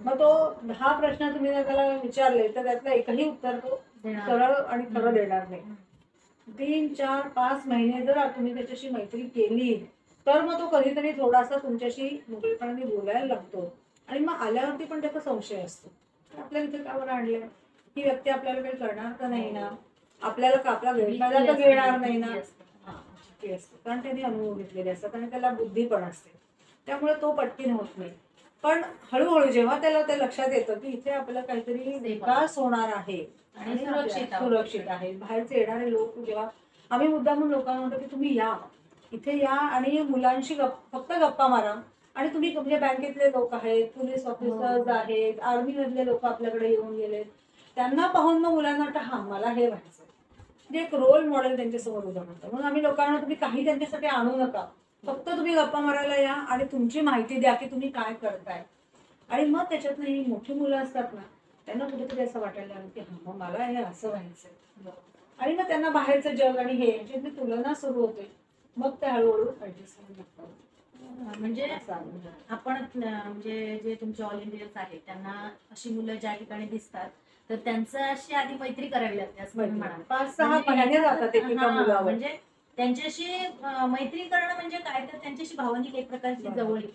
मग तो 10 प्रश्न तुम्ही जर त्याला विचारले तर त्यातलं एकही उत्तर तो सरळ आणि खरं देणार नाही. 3-4-5 महिने जर तुम्ही त्याच्याशी मैत्री केली तर मग तो कधीतरी थोडासा तुमच्याशी मोकळेपणाने बोलायला लागतो आणि मग आल्यावरती पण त्याचा संशय असतो आपल्या इथे का बरं आणलंय ही व्यक्ती आपल्याला काही करणार तर नाही ना आपल्याला का आपला गैरफायदा तर घेणार नाही ना असते कारण त्यांनी अनुभव घेतलेले असतात आणि त्याला बुद्धी पण असते त्यामुळे तो पटकीन होत नाही. पण हळूहळू जेव्हा त्याला ते लक्षात येतं की इथे आपल्याला काहीतरी विकास होणार आहे आणि सुरक्षित आहे. बाहेरचे येणारे लोक जेव्हा आम्ही मुद्दामून लोकांना म्हणतो की तुम्ही या इथे या आणि मुलांशी फक्त गप्पा मारा आणि तुम्ही म्हणजे बँकेतले लोक आहेत पोलीस ऑफिसर्स आहेत आर्मी मधले लोक आपल्याकडे येऊन गेलेत त्यांना पाहून मग मुलांना वाटतं हा मला हे व्हायचं म्हणजे एक रोल मॉडेल त्यांच्यासमोर उभं राहतं. म्हणून आम्ही लोकांना तुम्ही काही त्यांच्यासाठी आणू नका फक्त तुम्ही गप्पा मारायला या आणि तुमची माहिती द्या की तुम्ही काय करताय. आणि मग त्याच्यातनं ही मोठी मुलं असतात ना त्यांना कुठेतरी असं वाटायला लागलं की हा मला हे असं व्हायचंय आणि मग त्यांना बाहेरचं जग आणि हे यांच्यातली तुलना सुरू होते मग ते हळूहळू ऍडजस्ट होऊन लागतात. म्हणजे आपण म्हणजे जे तुमचे ऑल इंडियन्स आहेत त्यांना अशी मुलं ज्या ठिकाणी दिसतात तर त्यांच्याशी आधी मैत्री करावी लागते असं म्हणाल. 5-6 महिने जातात एकेका मुलावर. म्हणजे त्यांच्याशी मैत्री करणं म्हणजे काय तर त्यांच्याशी भावनिक एक प्रकारची जवळीक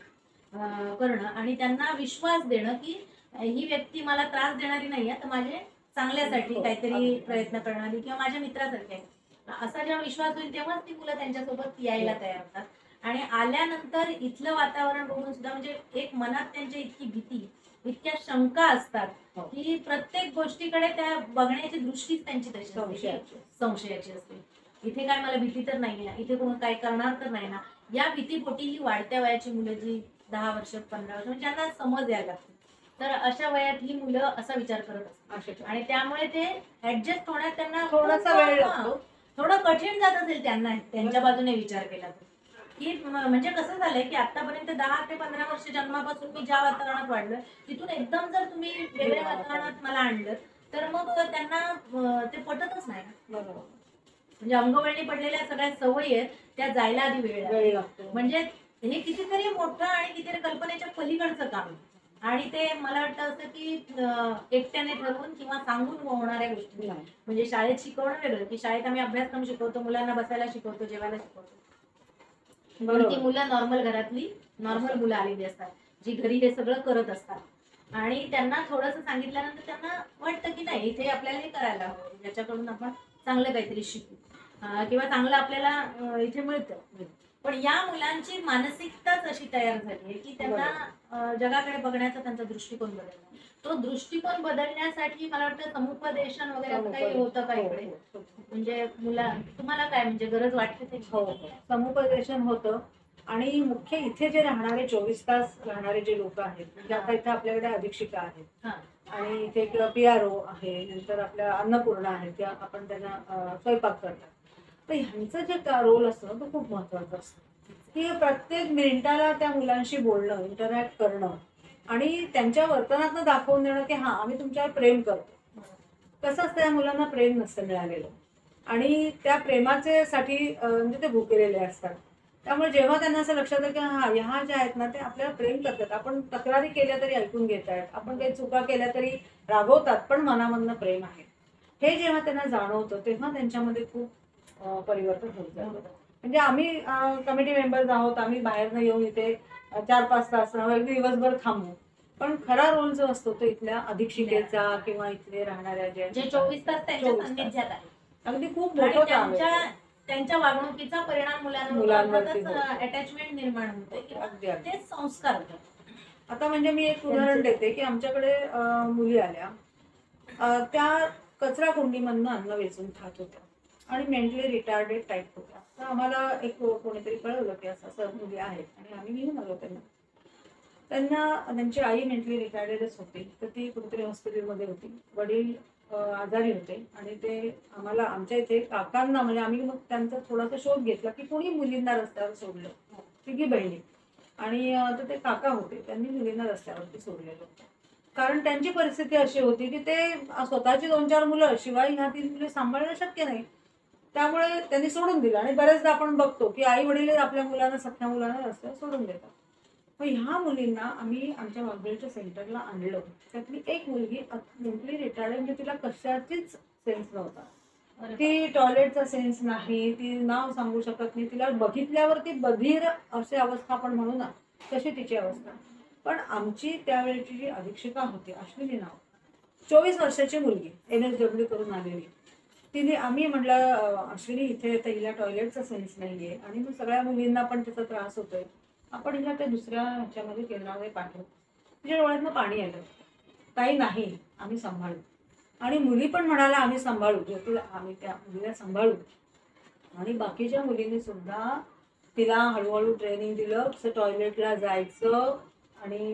करणं आणि त्यांना विश्वास देणं की ही व्यक्ती मला त्रास देणारी नाही आहे तर माझे चांगल्यासाठी काहीतरी प्रयत्न करणारी किंवा माझ्या मित्रासारखे आहे असा जेव्हा विश्वास होईल तेव्हाच ती मुलं त्यांच्यासोबत यायला तयार होतात. आणि आल्यानंतर इथलं वातावरण बघून सुद्धा म्हणजे एक मनात त्यांच्या इतकी भीती, इतक्या शंका असतात हो. की प्रत्येक गोष्टीकडे त्या बघण्याची दृष्टीच त्यांची तशी असते की संशयाची. संशयाची असते. इथे काय मला भीती तर नाही ना, इथे कोण काय करणार तर नाही ना, या भीतीपोटी ही वाढत्या वयाची मुलं जी 10 वर्ष 15 वर्ष म्हणजे ज्यांना समज यायला लागते, तर अशा वयात ही मुलं असा विचार करत असतात अशा आणि त्यामुळे ते ऍडजस्ट होण्यात त्यांना थोडासा खूप, वेळ हा, लागतो. थोडं कठीण जात असेल त्यांना त्यांच्या बाजूने विचार केला तर. की म्हणजे कसं झालंय की आतापर्यंत 10 ते 15 वर्ष जन्मापासून मी ज्या वातावरणात वाढलोय तिथून एकदम जर तुम्ही वेगळ्या वातावरणात मला आणलं तर मग त्यांना ते पटतच नाही. बरोबर. म्हणजे अंगवळणी पडलेल्या सगळ्या सवयी आहेत त्या जायला आधी वेळ लागतो. वेळ लागतो. म्हणजे हे कितीतरी मोठं आणि कितीतरी कल्पनेच्या पलीकडचं काम आहे. आणि ते मला वाटतं असं की एकट्याने ठरवून किंवा सांगून होणाऱ्या गोष्टी नाही. म्हणजे शाळेत शिकवणं वेगळं की शाळेत आम्ही अभ्यासक्रम शिकवतो, मुलांना बसायला शिकवतो, जेवायला शिकवतो. पण ती बरोबर. मुलं नॉर्मल घरातली नॉर्मल मुलं आलेली असतात जी घरी हे सगळं करत असतात आणि त्यांना थोडंसं सांगितल्यानंतर त्यांना वाटतं की नाही इथे आपल्याला हे करायला हवं, ज्याच्याकडून आपण चांगलं काहीतरी शिकू किंवा चांगलं आपल्याला इथे मिळतं. पण या मुलांची मानसिकताच अशी तयार झाली आहे की त्यांना जगाकडे बघण्याचा त्यांचा दृष्टिकोन बदलला. तो दृष्टिकोन बदलण्यासाठी मला वाटतं समुपदेशन वगैरे असं काही होतं का इकडे? हो. म्हणजे तुम्हाला काय म्हणजे गरज वाटते ते? हो. समुपदेशन होतं आणि मुख्य इथे जे राहणारे 24 तास राहणारे जे लोक आहेत म्हणजे आता इथे आपल्याकडे अधीक्षिका आहेत हा. आणि इथे किंवा PRO आहे, नंतर आपल्या अन्नपूर्णा आहे त्या आपण त्यांना स्वयंपाक करतात. तर ह्यांचं जे रोल असतं तो खूप महत्वाचा असतो की प्रत्येक मिनिटाला त्या मुलांशी बोलणं, इंटरॅक्ट करणं आणि त्यांच्या वर्तनातनं दाखवून देणं की हा आम्ही तुमच्यावर प्रेम करतो. कसं असतं या मुलांना प्रेम नसतं मिळालेलं आणि त्या प्रेमाचे साठी म्हणजे ते भुकेलेले असतात. त्यामुळे जेव्हा त्यांना असं लक्षात येतं की हा ह्या ज्या आहेत ना ते आपल्याला प्रेम करतात, आपण तक्रारी केल्या तरी ऐकून घेत आहेत, आपण काही चुका केल्या तरी रागवतात पण मनामधनं प्रेम आहे, हे जेव्हा त्यांना जाणवतं तेव्हा त्यांच्यामध्ये खूप परिवर्तन होत जातं. म्हणजे आम्ही कमिटी मेंबर्स आहोत, आम्ही बाहेरनं येऊन इथे 4-5 तास अगदी दिवसभर थांबू, पण खरा रोल जो असतो तो इथल्या अधीक्षिकेचा किंवा इथले राहणाऱ्या जे 24 तास त्यांच्या 24 तास. सान्निध्यात आहे अगदी खूप आणि मोठं काम आहे. त्यांच्या वागणुकीचा परिणाम मुलांवरती मुलांवर होतो. अटॅचमेंट निर्माण होते किंवा अगदी अगदी. तेच संस्कार होतात. आता म्हणजे मी एक उदाहरण देते की आमच्याकडे मुली आल्या, त्या कचरा कुंडीमधनं अन्न वेचून खात होत्या आणि मेंटली रिटार्डेड टाईप होत्या. तर आम्हाला एक कोणीतरी कळवलं की असं असं मुली आहेत आणि आम्ही घेऊन आलो त्यांना. त्यांची आई मेंटली रिटार्डेडच होती, तर ती कुठेतरी हॉस्पिटलमध्ये होती, वडील आजारी होते आणि ते आम्हाला आमच्या इथे काकांना म्हणजे आम्ही मग त्यांचा थोडासा शोध घेतला की कोणी मुलींना रस्त्यावर सोडलं. तिघी बहिणी आणि तर ते काका होते, त्यांनी मुलींना रस्त्यावरती सोडलेलं होतं. कारण त्यांची परिस्थिती अशी होती की ते स्वतःची 2-4 मुलं शिवाय ह्या 3 मुले सांभाळणं शक्य नाही. त्यामुळे त्यांनी सोडून दिलं आणि बरेचदा आपण बघतो की आई वडील आपल्या मुलांना, सख्या मुलांना रस्त्यावर सोडून देतात. मग ह्या मुलींना आम्ही आमच्या वाघबेळच्या सेंटरला आणलं. त्यातली एक मुलगी मेंटली रिटायर्ड म्हणजे तिला कशाचीच सेन्स नव्हता. ती टॉयलेटचा सेन्स नाही, ती नाव सांगू शकत नाही, तिला बघितल्यावर ती बधीर अशी अवस्था आपण म्हणू ना तशी तिची अवस्था. पण आमची त्यावेळेची जी अधीक्षिका होती अश्विनी नाव, 24 वर्षाची मुलगी NSW करून आलेली, तिने आम्ही म्हटलं अश्विनी इथे तर हिला टॉयलेटचा सेन्स नाहीये आणि मग सगळ्या मुलींना पण त्याचा त्रास होतोय, आपण हिला त्या दुसऱ्या ह्याच्यामध्ये केंद्रामध्ये पाठवू. तिच्या डोळ्यातनं पाणी आलं, ताई नाही आम्ही सांभाळू. आणि मुली पण म्हणाल्या आम्ही सांभाळू, ज्योतीला आम्ही त्या मुलीला सांभाळू. आणि बाकीच्या मुलींनी सुद्धा तिला हळूहळू ट्रेनिंग दिलं कसं टॉयलेटला जायचं आणि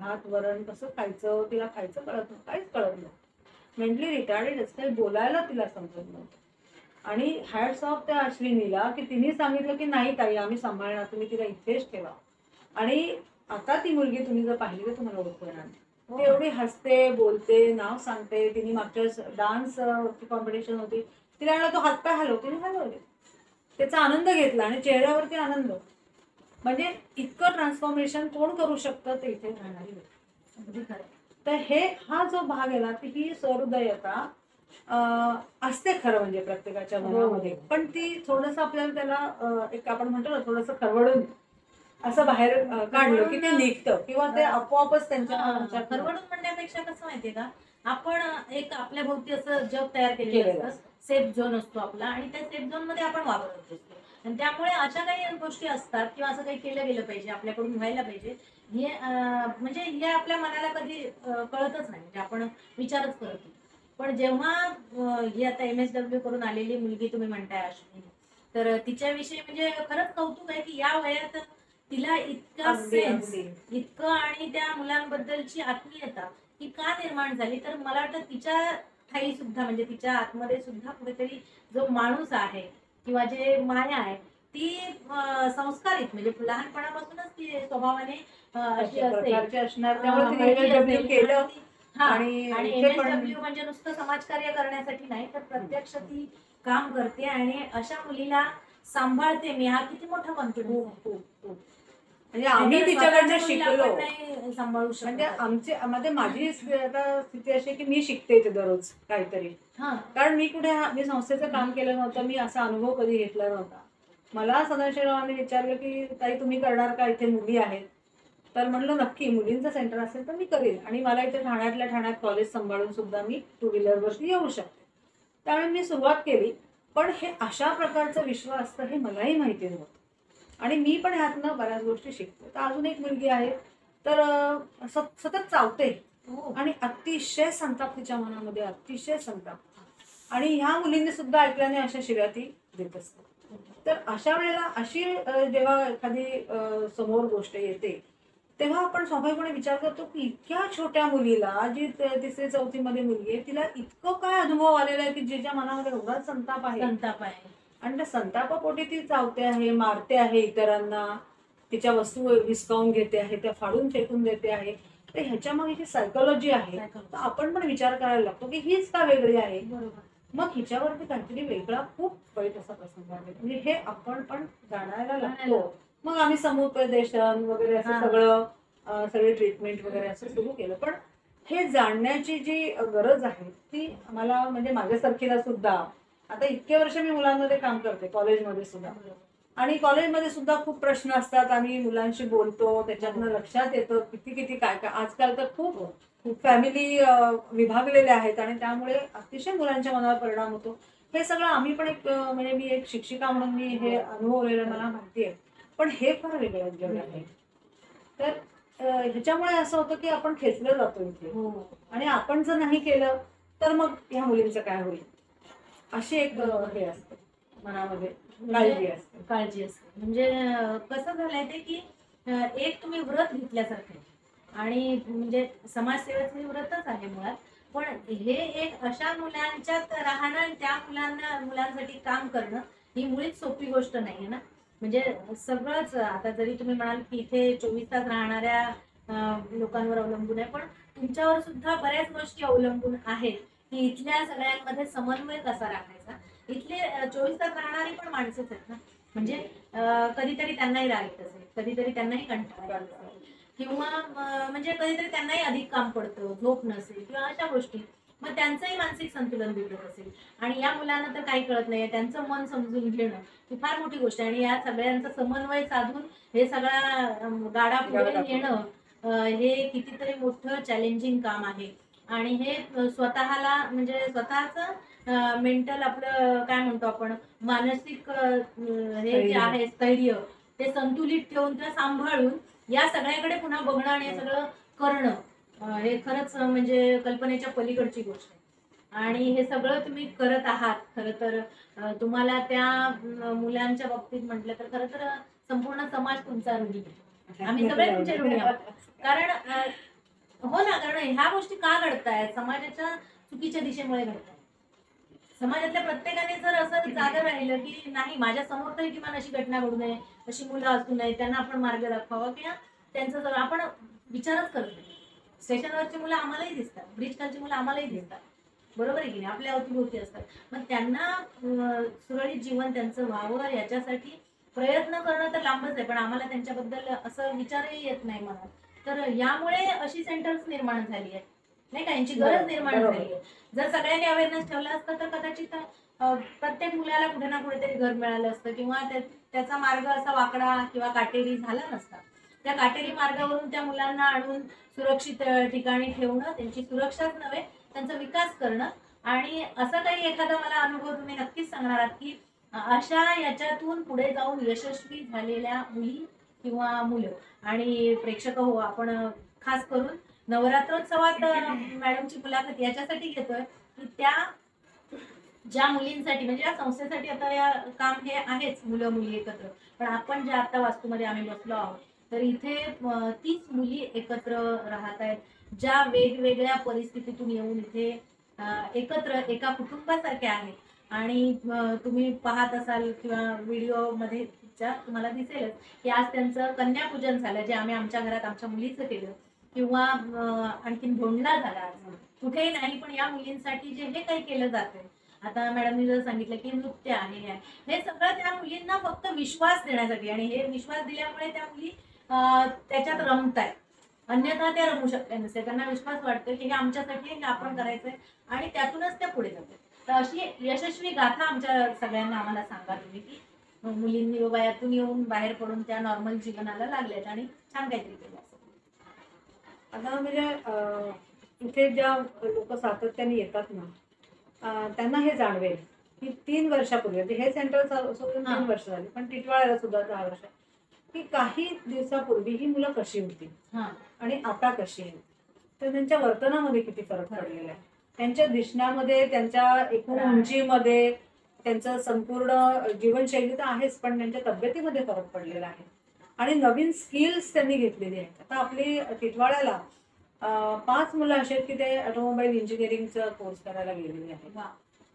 भात वरण कसं खायचं, तिला खायचं कळत नव्हतं, काहीच कळत नव्हतं. मेंटली रिटार्डेडच, काही बोलायला तिला समजत नव्हतं. आणि हॅट्स ऑफ त्या अश्विनीला की तिने सांगितलं की नाही ताई आम्ही सांभाळणार, तुम्ही तिला इथेच ठेवा. आणि आता ती मुलगी तुम्ही जर पाहिली तर तुम्हाला ओळखणार नाही. ती एवढी हसते, बोलते, नाव सांगते. तिने मागच्या डान्स कॉम्पिटिशन होती, तिला तो हातपाय हलवते, हलवले, त्याचा आनंद घेतला आणि चेहऱ्यावरती आनंद. म्हणजे इतकं ट्रान्सफॉर्मेशन कोण करू शकतं ते इथे राहणारी लोक. तर हा जो भाग आहे ना ही सहृदयता असते खरं म्हणजे प्रत्येकाच्या मनामध्ये, पण ती थोडंसं आपल्याला त्याला एक आपण म्हणतो ना थोडंसं खरवडून असं बाहेर काढलं की ते निघतं किंवा ते आपोआपच त्यांच्या खरवडून म्हणण्यापेक्षा कसं माहितीये का, आपण एक आपल्या भोवती असं जग तयार केलेलं असतं, सेफ झोन असतो आपला आणि त्या सेफ झोन मध्ये आपण वावरत असतो. आणि त्यामुळे अशा काही गोष्टी असतात किंवा असं काही केलं गेलं पाहिजे, आपल्याकडून व्हायला पाहिजे, हे म्हणजे हे आपल्या मनाला कधी कळतच नाही, म्हणजे आपण विचारच करत नाही. पण जेव्हा ही आता MSW करून आलेली मुलगी तुम्ही म्हणताय अश्विनी, तर तिच्याविषयी म्हणजे खरंच कौतुक आहे की या वयात तिला इतका अगदी सेन्स, अगदी इतकं आणि त्या मुलांबद्दलची आत्मीयता ही का निर्माण झाली, तर मला वाटतं तिच्या ठाई सुद्धा म्हणजे तिच्या आतमध्ये सुद्धा कुठेतरी जो माणूस आहे किंवा जे माया आहे ती संस्कारित म्हणजे लहानपणापासूनच ती स्वभावाने अशी अशा असेल, प्रकारचे असणार, त्यामुळे तिने हळवी MSW असेल. केलं. हा, आणि आणि इथे पण MSW म्हणजे नुसतं समाजकार्य करण्यासाठी नाही, तर प्रत्यक्ष ती काम करते आणि अशा मुलीला सांभाळते मी, हा किती मोठा कॉन्फिडन्स खूप आहे. खूप खूप म्हणजे आम्ही तिच्याकडनं शिकलो. नाही सांभाळू म्हणजे शकत. मध्ये माझी आता स्थिती अशी आहे की मी शिकते ते दररोज काहीतरी. हा, कारण मी संस्थेचं काम केलं नव्हतं, मी असा अनुभव कधी घेतला नव्हता. मला सदाशिवरावांनी विचारलं की ताई तुम्ही करणार का, इथे मुली आहेत? तर म्हणलं नक्की, मुलींचं सेंटर असेल तर मी करेन, आणि मला इथे ठाण्यातल्या ठाण्यात कॉलेज सांभाळून सुद्धा मी 2 व्हीलरवरती येऊ शकते. त्यामुळे मी सुरुवात केली. पण हे अशा प्रकारचं विश्व असतं हे मलाही माहिती नव्हतं, आणि मी पण ह्यातनं बऱ्याच गोष्टी शिकते. तर अजून एक मुलगी आहे, तर सतत चावते हो. आणि अतिशय संताप तिच्या मनामध्ये, अतिशय संताप. आणि ह्या मुलींनी सुद्धा ऐकल्याने अशा शिव्या ती देत असते. तर अशा वेळेला अशी जेव्हा एखादी समोर गोष्ट येते, तेव्हा आपण स्वाभाविकपणे विचार करतो की इतक्या छोट्या मुलीला, जी 3री-4थी मध्ये मुलगी आहे, तिला इतकं काय अनुभव आलेला आहे की जिच्या मनामध्ये एवढा संताप आहे. संताप आहे. आणि त्या संतापापोटी ती चावते आहे, मारते आहे इतरांना, तिच्या वस्तू हिसकावून घेते आहे, त्या फाडून फेकून देते आहे. तर ह्याच्या मागे जी सायकोलॉजी आहे, तर आपण पण विचार करायला लागतो की हीच का वेगळी आहे. बरोबर. मग हिच्यावरती काहीतरी वेगळा खूप वाईट असा प्रसंग आहे, म्हणजे हे आपण पण जाणायला लागतो. मग आम्ही समुपदेशन वगैरे असं हा. सगळे ट्रीटमेंट वगैरे असं सुरू केलं. पण हे जाणण्याची जी गरज आहे ती आम्हाला, म्हणजे माझ्यासारखीला सुद्धा, आता इतके वर्ष मी मुलांमध्ये काम करते, कॉलेजमध्ये सुद्धा, आणि कॉलेजमध्ये सुद्धा खूप प्रश्न असतात. आम्ही मुलांशी बोलतो, त्याच्यातनं लक्षात येतं किती किती काय काय. आजकाल तर खूप फॅमिली विभागलेल्या आहेत, आणि त्यामुळे अतिशय मुलांच्या मनावर परिणाम होतो. हे सगळं आम्ही पण म्हणजे मी एक शिक्षिका म्हणून मी हे अनुभवलेलं मला माहिती आहे. पण हे फार वेगळं जग आहे. तर ह्याच्यामुळे असं होतं की आपण खेचलं जातो इथे, हो. आणि आपण जर नाही केलं तर मग ह्या मुलींचं काय होईल, अशी एक हे असतं मनामध्ये, काळजी असते. काळजी असते. म्हणजे कसं झालंय ते की एक तुम्ही व्रत घेतल्यासारखं आहे. आणि म्हणजे समाजसेवेचं हे व्रतच आहे मुळात. पण हे एक अशा मुलांच्यात राहणं आणि त्या मुलांसाठी काम करणं ही मुळीच सोपी गोष्ट नाहीये ना. म्हणजे सगळंच आता जरी तुम्ही म्हणाल की इथे 24 तास राहणाऱ्या लोकांवर अवलंबून आहे, पण तुमच्यावर सुद्धा बऱ्याच गोष्टी अवलंबून आहेत की इथल्या सगळ्यांमध्ये समन्वय कसा राखायचा. इथले 24 तास राहणारी पण माणसंच आहेत ना. म्हणजे कधीतरी त्यांनाही राग येत असेल, कधीतरी त्यांनाही कंटाळा येत असेल, किंवा म्हणजे कधीतरी त्यांनाही अधिक काम पडतं, झोप नसेल किंवा अशा गोष्टी. मग त्यांचंही मानसिक संतुलन बिघडत असेल, आणि या मुलांना तर काही कळत नाहीये, त्यांचं मन समजून घेणं ही फार मोठी गोष्ट आहे. आणि या सगळ्यांचा समन्वय साधून हे सगळा गाडा पुढे नेणं हे कितीतरी मोठं चॅलेंजिंग काम आहे. आणि हे स्वतःला म्हणजे स्वतःच मेंटल आपलं काय म्हणतो आपण, मानसिक हे जे आहे स्थैर्य ते संतुलित ठेवून किंवा सांभाळून या सगळ्याकडे पुन्हा बघणं आणि हे सगळं करणं हे खरंच म्हणजे कल्पनेच्या पलीकडची गोष्ट आहे. आणि हे सगळं तुम्ही करत आहात. खरं तर तुम्हाला त्या मुलांच्या बाबतीत म्हटलं तर खरं तर संपूर्ण समाज तुमचा ऋणी आहे. आम्ही सगळे तुमचे ऋणी आहोत. कारण हो ना, कारण ह्या गोष्टी का घडतायत, समाजाच्या चुकीच्या दिशेमुळे घडतायत. समाजातल्या प्रत्येकाने जर असं जागं राहिलं की नाही, माझ्या समोर तरी किमान अशी घटना घडू नये, अशी मुलं असू नये, त्यांना आपण मार्ग दाखवावा, किंवा त्यांचं जर आपण विचारच करत नाही. स्टेशनवरची मुलं आम्हालाही दिसतात, ब्रिज खालची मुलं आम्हालाही दिसतात, बरोबर आहे की नाही, आपल्या अवतीभोवती असतात. मग त्यांना सुरळीत जीवन त्यांचं व्हावं याच्यासाठी प्रयत्न करणं तर लांबच आहे, पण आम्हाला त्यांच्याबद्दल असं विचारही येत नाही मनात. तर यामुळे अशी सेंटर्स निर्माण झाली आहे, नाही का, यांची गरज निर्माण झाली आहे. जर सगळ्यांनी अवेअरनेस ठेवला असता तर कदाचित प्रत्येक मुलाला कुठे ना कुठेतरी घर मिळालं असतं, किंवा त्याचा मार्ग असा वाकडा किंवा काटेरी झाला नसता. त्या काटेरी मार्गावरून त्या मुलांना आणून सुरक्षित ठिकाणी ठेवणं, त्यांची सुरक्षाच नव्हे त्यांचा विकास करणं. आणि असं काही एखादा मला अनुभव तुम्ही नक्कीच सांगणार आहात की अशा याच्यातून पुढे जाऊन यशस्वी झालेल्या मुली किंवा मुलं आणि प्रेक्षक हो, आपण खास करून नवरात्रोत्सवात मॅडमची मुलाखत याच्यासाठी घेतोय की त्या ज्या मुलींसाठी म्हणजे या संस्थेसाठी आता या काम हे आहेच मुलं मुली एकत्र, पण आपण ज्या आता वास्तूमध्ये आम्ही बसलो आहोत तर इथे 30 मुली एकत्र राहत आहेत, ज्या वेगवेगळ्या परिस्थितीतून येऊन इथे एकत्र एका कुटुंबासारखे आहेत आणि तुम्ही पाहत असाल किंवा व्हिडिओमध्ये तुम्हाला दिसेलच की आज त्यांचं कन्यापूजन झालं, जे आम्ही आमच्या घरात आमच्या मुलीचं केलं किंवा आणखीन धोंडा झाला आज. कुठेही नाही, पण या मुलींसाठी जे हे काही केलं जातंय, आता मॅडमनी जर सांगितलं की नृत्य आहे, हे सगळं त्या मुलींना फक्त विश्वास देण्यासाठी, आणि हे विश्वास दिल्यामुळे त्या मुली त्याच्यात रमतायत. अन्यथा त्या रमू शकल्या नसते. त्यांना विश्वास वाटतो की हे आमच्यासाठी हे आपण करायचंय आणि त्यातूनच त्या पुढे जातात. तर अशी यशस्वी गाथा आमच्या सगळ्यांना आम्हाला सांगा तुम्ही की मुलींनी बाबा यातून येऊन बाहेर पडून त्या नॉर्मल जीवनाला लागल्यात आणि छान काहीतरी केलं असं. आता म्हणजे इथे ज्या लोक सातत्याने येतात ना, त्यांना हे जाणवेल की 3 वर्षापूर्वी म्हणजे हे सेंटर सोडून 3 वर्ष झाली, पण टिटवाळ्याला सुद्धा 10 वर्ष, की काही दिवसापूर्वी ही मुलं कशी होती आणि आता कशी आहेत, तर त्यांच्या वर्तनामध्ये किती फरक पडलेला आहे, त्यांच्या दिसण्यामध्ये, त्यांच्या एकूण उंचीमध्ये, त्यांचं संपूर्ण जीवनशैली तर आहेच, पण त्यांच्या तब्येतीमध्ये फरक पडलेला आहे आणि नवीन स्किल्स त्यांनी घेतलेली आहेत. आता आपली टिटवाळ्याला 5 मुलं अशी आहेत की ते ऑटोमोबाईल इंजिनिअरिंगचा कोर्स करायला गेलेले आहेत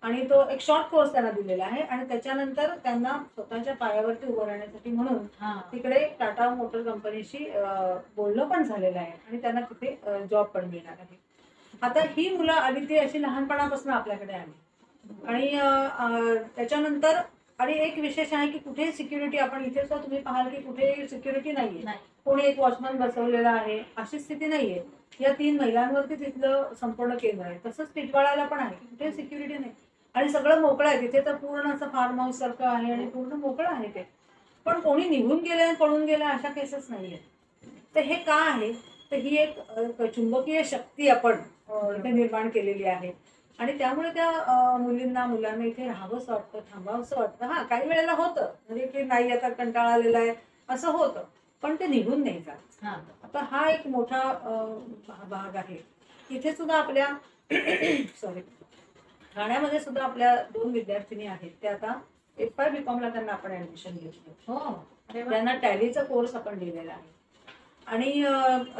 आणि तो एक शॉर्ट कोर्स त्यांना दिलेला आहे आणि त्याच्यानंतर त्यांना स्वतःच्या पायावरती उभं राहण्यासाठी म्हणून तिकडे टाटा मोटर कंपनीशी बोलणं पण झालेलं आहे आणि त्यांना तिथे जॉब पण मिळणार आहे. आता ही मुलं आली ती अशी लहानपणापासून आपल्याकडे आली आणि त्याच्यानंतर आणि एक विशेष आहे की कुठे सिक्युरिटी, आपण इथे सुद्धा तुम्ही पाहाल की कुठे सिक्युरिटी नाहीये, कोणी एक वॉचमॅन बसवलेला आहे अशी स्थिती नाहीये. या 3 महिलांवरती तिथलं संपूर्ण केंद्र आहे. तसंच टिटवाळ्याला पण आहे, कुठे सिक्युरिटी नाही आणि सगळं मोकळं आहे. तिथे तर पूर्ण असं फार्म हाऊस सारखं आहे आणि पूर्ण मोकळं आहे ते, पण कोणी निघून गेले पळून गेले अशा केसेस नाहीये. तर हे का आहे, तर ही एक चुंबकीय शक्ती आपण इथे निर्माण केलेली आहे आणि त्यामुळे त्या मुलींना मुलांना इथे राहावंसं वाटतं, थांबावंसं वाटतं. हा, काही वेळेला होतं म्हणजे की नाही आता कंटाळा आलेला आहे असं होतं, पण ते निघून नाही जात. आता हा एक मोठा भाग आहे. इथे सुद्धा आपल्या सॉरी ठाण्यामध्ये सुद्धा आपल्या 2 विद्यार्थिनी आहेत, त्या आता F5 BCom ला त्यांना आपण ऍडमिशन घेतलं. त्यांना टॅलीचा कोर्स आपण दिलेला आहे आणि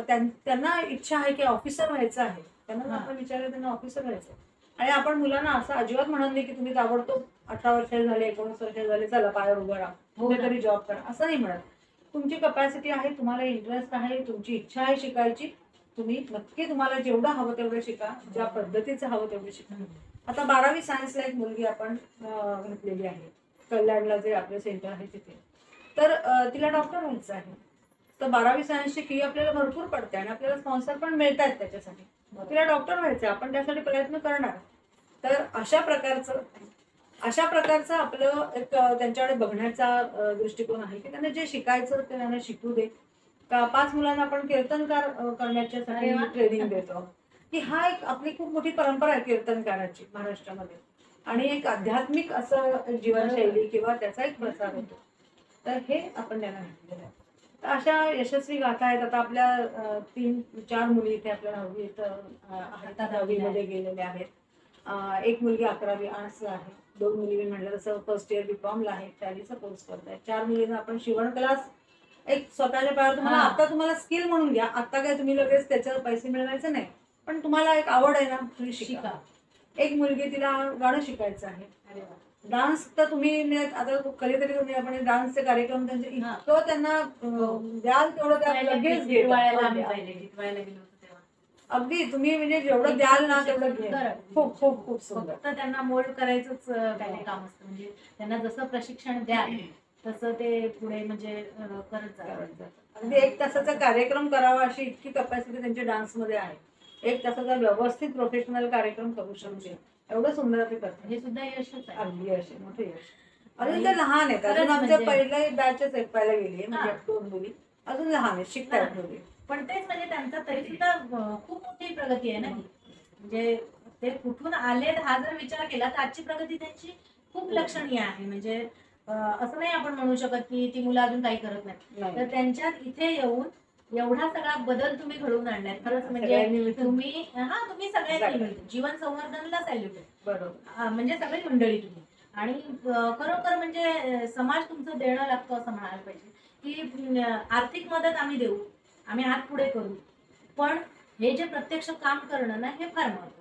त्यांना इच्छा आहे की ऑफिसर व्हायचं आहे. त्यांना आपण विचारलं त्यांना ऑफिसर व्हायचं आणि आपण मुलांना असं अजिबात म्हणत नाही की तुम्ही ताबडतोब 18 वर्ष झाले 19 वर्ष झाले चला पायावर उभं राहा कुठेतरी जॉब करा, असं नाही म्हणत. तुमची कपॅसिटी आहे, तुम्हाला इंटरेस्ट आहे, तुमची इच्छा आहे शिकायची, तुम्ही नक्की तुम्हाला जेवढं हवं तेवढं शिका, ज्या पद्धतीचं हवं तेवढं शिका. आता 12वी सायन्सला एक मुलगी आपण घातलेली आहे कल्याणला, जे आपलं सेंटर आहे तिथे, तर तिला डॉक्टर व्हायचं आहे. तर 12वी सायन्सची फी आपल्याला भरपूर पडते आणि आपल्याला स्पॉन्सर पण मिळत आहेत त्याच्यासाठी. तिला डॉक्टर व्हायचं, आपण त्यासाठी प्रयत्न करणार. तर अशा प्रकारचं आपलं एक त्यांच्याकडे बघण्याचा दृष्टिकोन आहे की त्यांना जे शिकायचं ते त्यांना शिकू दे. 5 मुलांना आपण कीर्तनकार करण्याच्यासाठी ट्रेनिंग देतो की हा एक आपली खूप मोठी परंपरा आहे कीर्तनकाराची महाराष्ट्रामध्ये आणि एक आध्यात्मिक असं जीवनशैली किंवा त्याचा एक प्रसार होतो. तर हे आपण त्यांना घेतलेलं आहे. तर अशा यशस्वी गाथा आहेत. आता आपल्या 3-4 मुली इथे आपल्या 10वी इथं 10वी मध्ये गेलेल्या आहेत. एक मुलगी 11वी आर्ट्सला आहे, 2 मुली म्हटलं तसं फर्स्ट इयर बीकॉमला आहे, टॅलीचा कोर्स करतायत. 4 मुलींना आपण शिवण क्लास एक स्वतःच्या पायावर, तुम्हाला आता तुम्हाला स्किल म्हणून घ्या, आता काय तुम्ही लगेच त्याच्यावर पैसे मिळवायचे नाही, पण तुम्हाला एक आवड आहे ना, तुम्ही शिका. एक मुलगी तिला गाणं शिकायचं आहे. डान्स तर तुम्ही आता कधीतरी तुम्ही आपण डान्सचे कार्यक्रम त्यांचे इतकं त्यांना द्याल तेवढं त्या लगेच अगदी तुम्ही म्हणजे जेवढं द्याल ना तेवढं घ्या. खूप खूप खूप सुंदर. फक्त त्यांना मोल्ड करायचंच काही काम असतं, म्हणजे त्यांना जसं प्रशिक्षण द्याल तसं ते पुढे म्हणजे करत जातात. अगदी 1 तासाचा कार्यक्रम करावा अशी इतकी कपॅसिटी त्यांच्या डान्समध्ये आहे. 1 तासाचा व्यवस्थित प्रोफेशनल कार्यक्रम करू शकते, एवढं सुंदर ते करतात. हे सुद्धा यशच आहे. अगदी यश, मोठं यश. अजून ते लहान आहेत, अजून आमच्या पहिल्या बॅचच पाहायला गेली म्हणजे 2 मुली अजून लहान आहेत, शिकतात मुली. पण तेच म्हणजे त्यांचा तरी सुद्धा खूप मोठी प्रगती आहे ना ही. म्हणजे ते कुठून आले हा जर विचार केला तर आजची प्रगती त्यांची खूप लक्षणीय आहे. म्हणजे असं नाही आपण म्हणू शकत की ती मुलं अजून काही करत नाही. तर त्यांच्यात इथे येऊन एवढा सगळा बदल तुम्ही घडवून आणलाय. खरंच म्हणजे तुम्ही सगळ्यांनी मिळून जीवन संवर्धनला सॅल्यूट आहे. बरोबर. म्हणजे सगळी मंडळी तुम्ही आणि खरोखर म्हणजे समाज तुमचं देणं लागतं असं म्हणायला पाहिजे की आर्थिक मदत आम्ही देऊ, आम्ही हात पुढे करू, पण हे जे प्रत्यक्ष काम करणं ना हे फार महत्वाचं.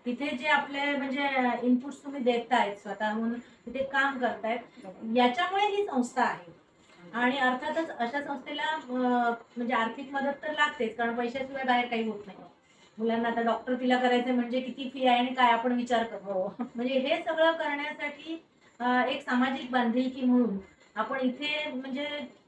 तिथे जे आपले म्हणजे इनपुट्स तुम्ही देतायत स्वतःहून तिथे काम करतायत, याच्यामुळे ही संस्था आहे. आणि अर्थातच अशा संस्थेला म्हणजे आर्थिक मदत तर लागतेच, कारण पैशाशिवाय बाहेर काही होत नाही. मुलांना आता डॉक्टर तिला करायचं म्हणजे किती फी आहे आणि काय आपण विचार करतो. म्हणजे हे सगळं करण्यासाठी एक सामाजिक बांधिलकी म्हणून आपण इथे म्हणजे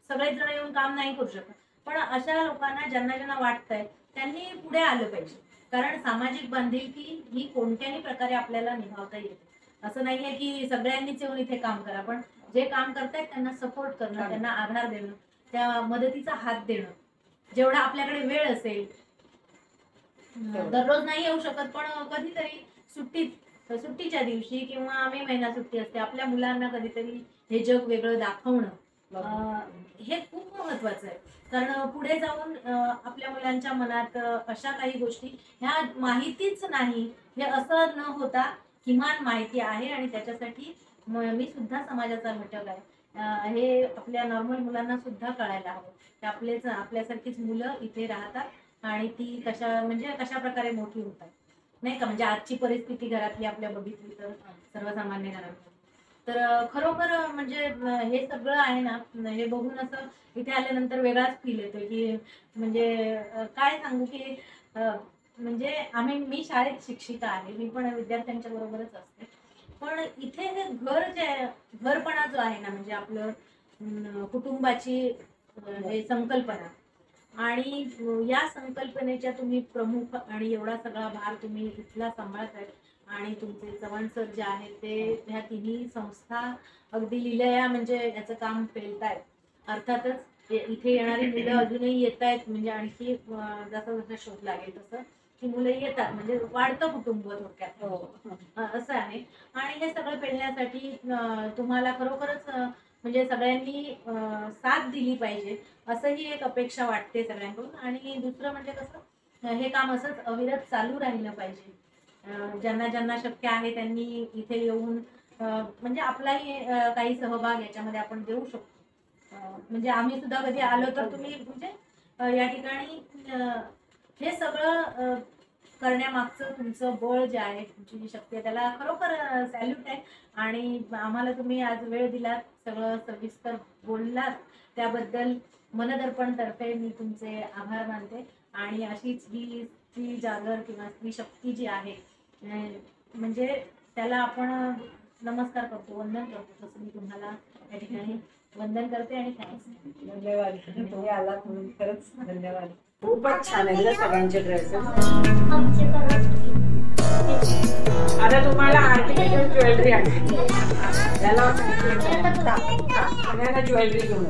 सगळेच जण येऊन काम नाही करू शकत. पण अशा लोकांना ज्यांना ज्यांना वाटतंय त्यांनी पुढे आलं पाहिजे. कारण सामाजिक बांधिलकी ही कोणत्याही प्रकारे आपल्याला निभावता येते. असं नाहीये की सगळ्यांनीच येऊन इथे काम करा, पण जे काम करतायत त्यांना सपोर्ट करणं, त्यांना आधार देणं, त्या मदतीचा हात देणं, जेवढा आपल्याकडे वेळ असेल. दररोज नाही येऊ शकत, पण कधीतरी सुट्टीच्या दिवशी किंवा मे महिना सुट्टी असते, आपल्या मुलांना कधीतरी हे जग वेगळं दाखवणं हे खूप महत्वाचं आहे. कारण पुढे जाऊन आपल्या मुलांच्या मनात अशा काही गोष्टी ह्या माहितीच नाही हे असं न होता किमान माहिती आहे आणि त्याच्यासाठी मी सुद्धा समाजाचा घटक आहे हे आपल्या नॉर्मल मुलांना सुद्धा कळायला हवं की आपल्यासारखीच मुलं इथे राहतात आणि ती कशा प्रकारे मोठी होतात, नाही का. म्हणजे आजची परिस्थिती घरातली आपल्या बघितली तर सर्वसामान्य घरात तर खरोखर म्हणजे हे सगळं आहे ना, हे बघून असं इथे आल्यानंतर वेगळाच फील येतो की म्हणजे काय सांगू की म्हणजे मी शाळेत शिक्षिका आहे, मी पण विद्यार्थ्यांच्या बरोबरच असते. पण इथे हे घरपणा जो आहे ना, म्हणजे आपलं कुटुंबाची हे संकल्पना आणि या संकल्पनेच्या तुम्ही प्रमुख आणि एवढा सगळा भार तुम्ही इथला सांभाळताय आणि तुमचे चव्हाण सर जे आहेत ते ह्या तिन्ही संस्था अगदी लिलया म्हणजे याचं काम पेलतायत. अर्थातच इथे येणारी मुलं अजूनही येत आहेत, म्हणजे आणखी जसं जसं शोध लागेल तसं की मुलं येतात, म्हणजे वाढतं कुटुंब थोडक्यात असं आहे. आणि हे सगळं पेलण्यासाठी तुम्हाला खरोखरच म्हणजे सगळ्यांनी साथ दिली पाहिजे असंही एक अपेक्षा वाटते सगळ्यांकडून. आणि दुसरं म्हणजे कसं हे काम असंच अविरत चालू राहिलं पाहिजे. ज्यांना ज्यांना शक्य आहे त्यांनी इथे येऊन म्हणजे आपलाही काही सहभाग याच्यामध्ये आपण देऊ शकतो. म्हणजे आम्ही सुद्धा कधी आलो तर तुम्ही म्हणजे या ठिकाणी हे सगळं करण्यामागचं तुमचं बळ जे आहे, तुमची जी शक्ती आहे त्याला खरोखर सॅल्यूट आहे. आणि आम्हाला तुम्ही आज वेळ दिलात, सगळं सविस्तर बोललात, त्याबद्दल मनदर्पण तर्फे मी तुमचे आभार मानते. आणि अशीच ही स्त्री जागर किंवा स्त्री शक्ती जी आहे म्हणजे त्याला आपण नमस्कार करतो, वंदन करतो, तसं मी तुम्हाला या ठिकाणी वंदन करते आणि थँक्स. धन्यवाद, तुम्ही आलात म्हणून खरंच धन्यवाद. खूपच छान आहे सगळ्यांचे ड्रेसेस. आता तुम्हाला आर्टिफिशियल ज्वेलरी आणली, त्याला ज्वेलरी घेऊन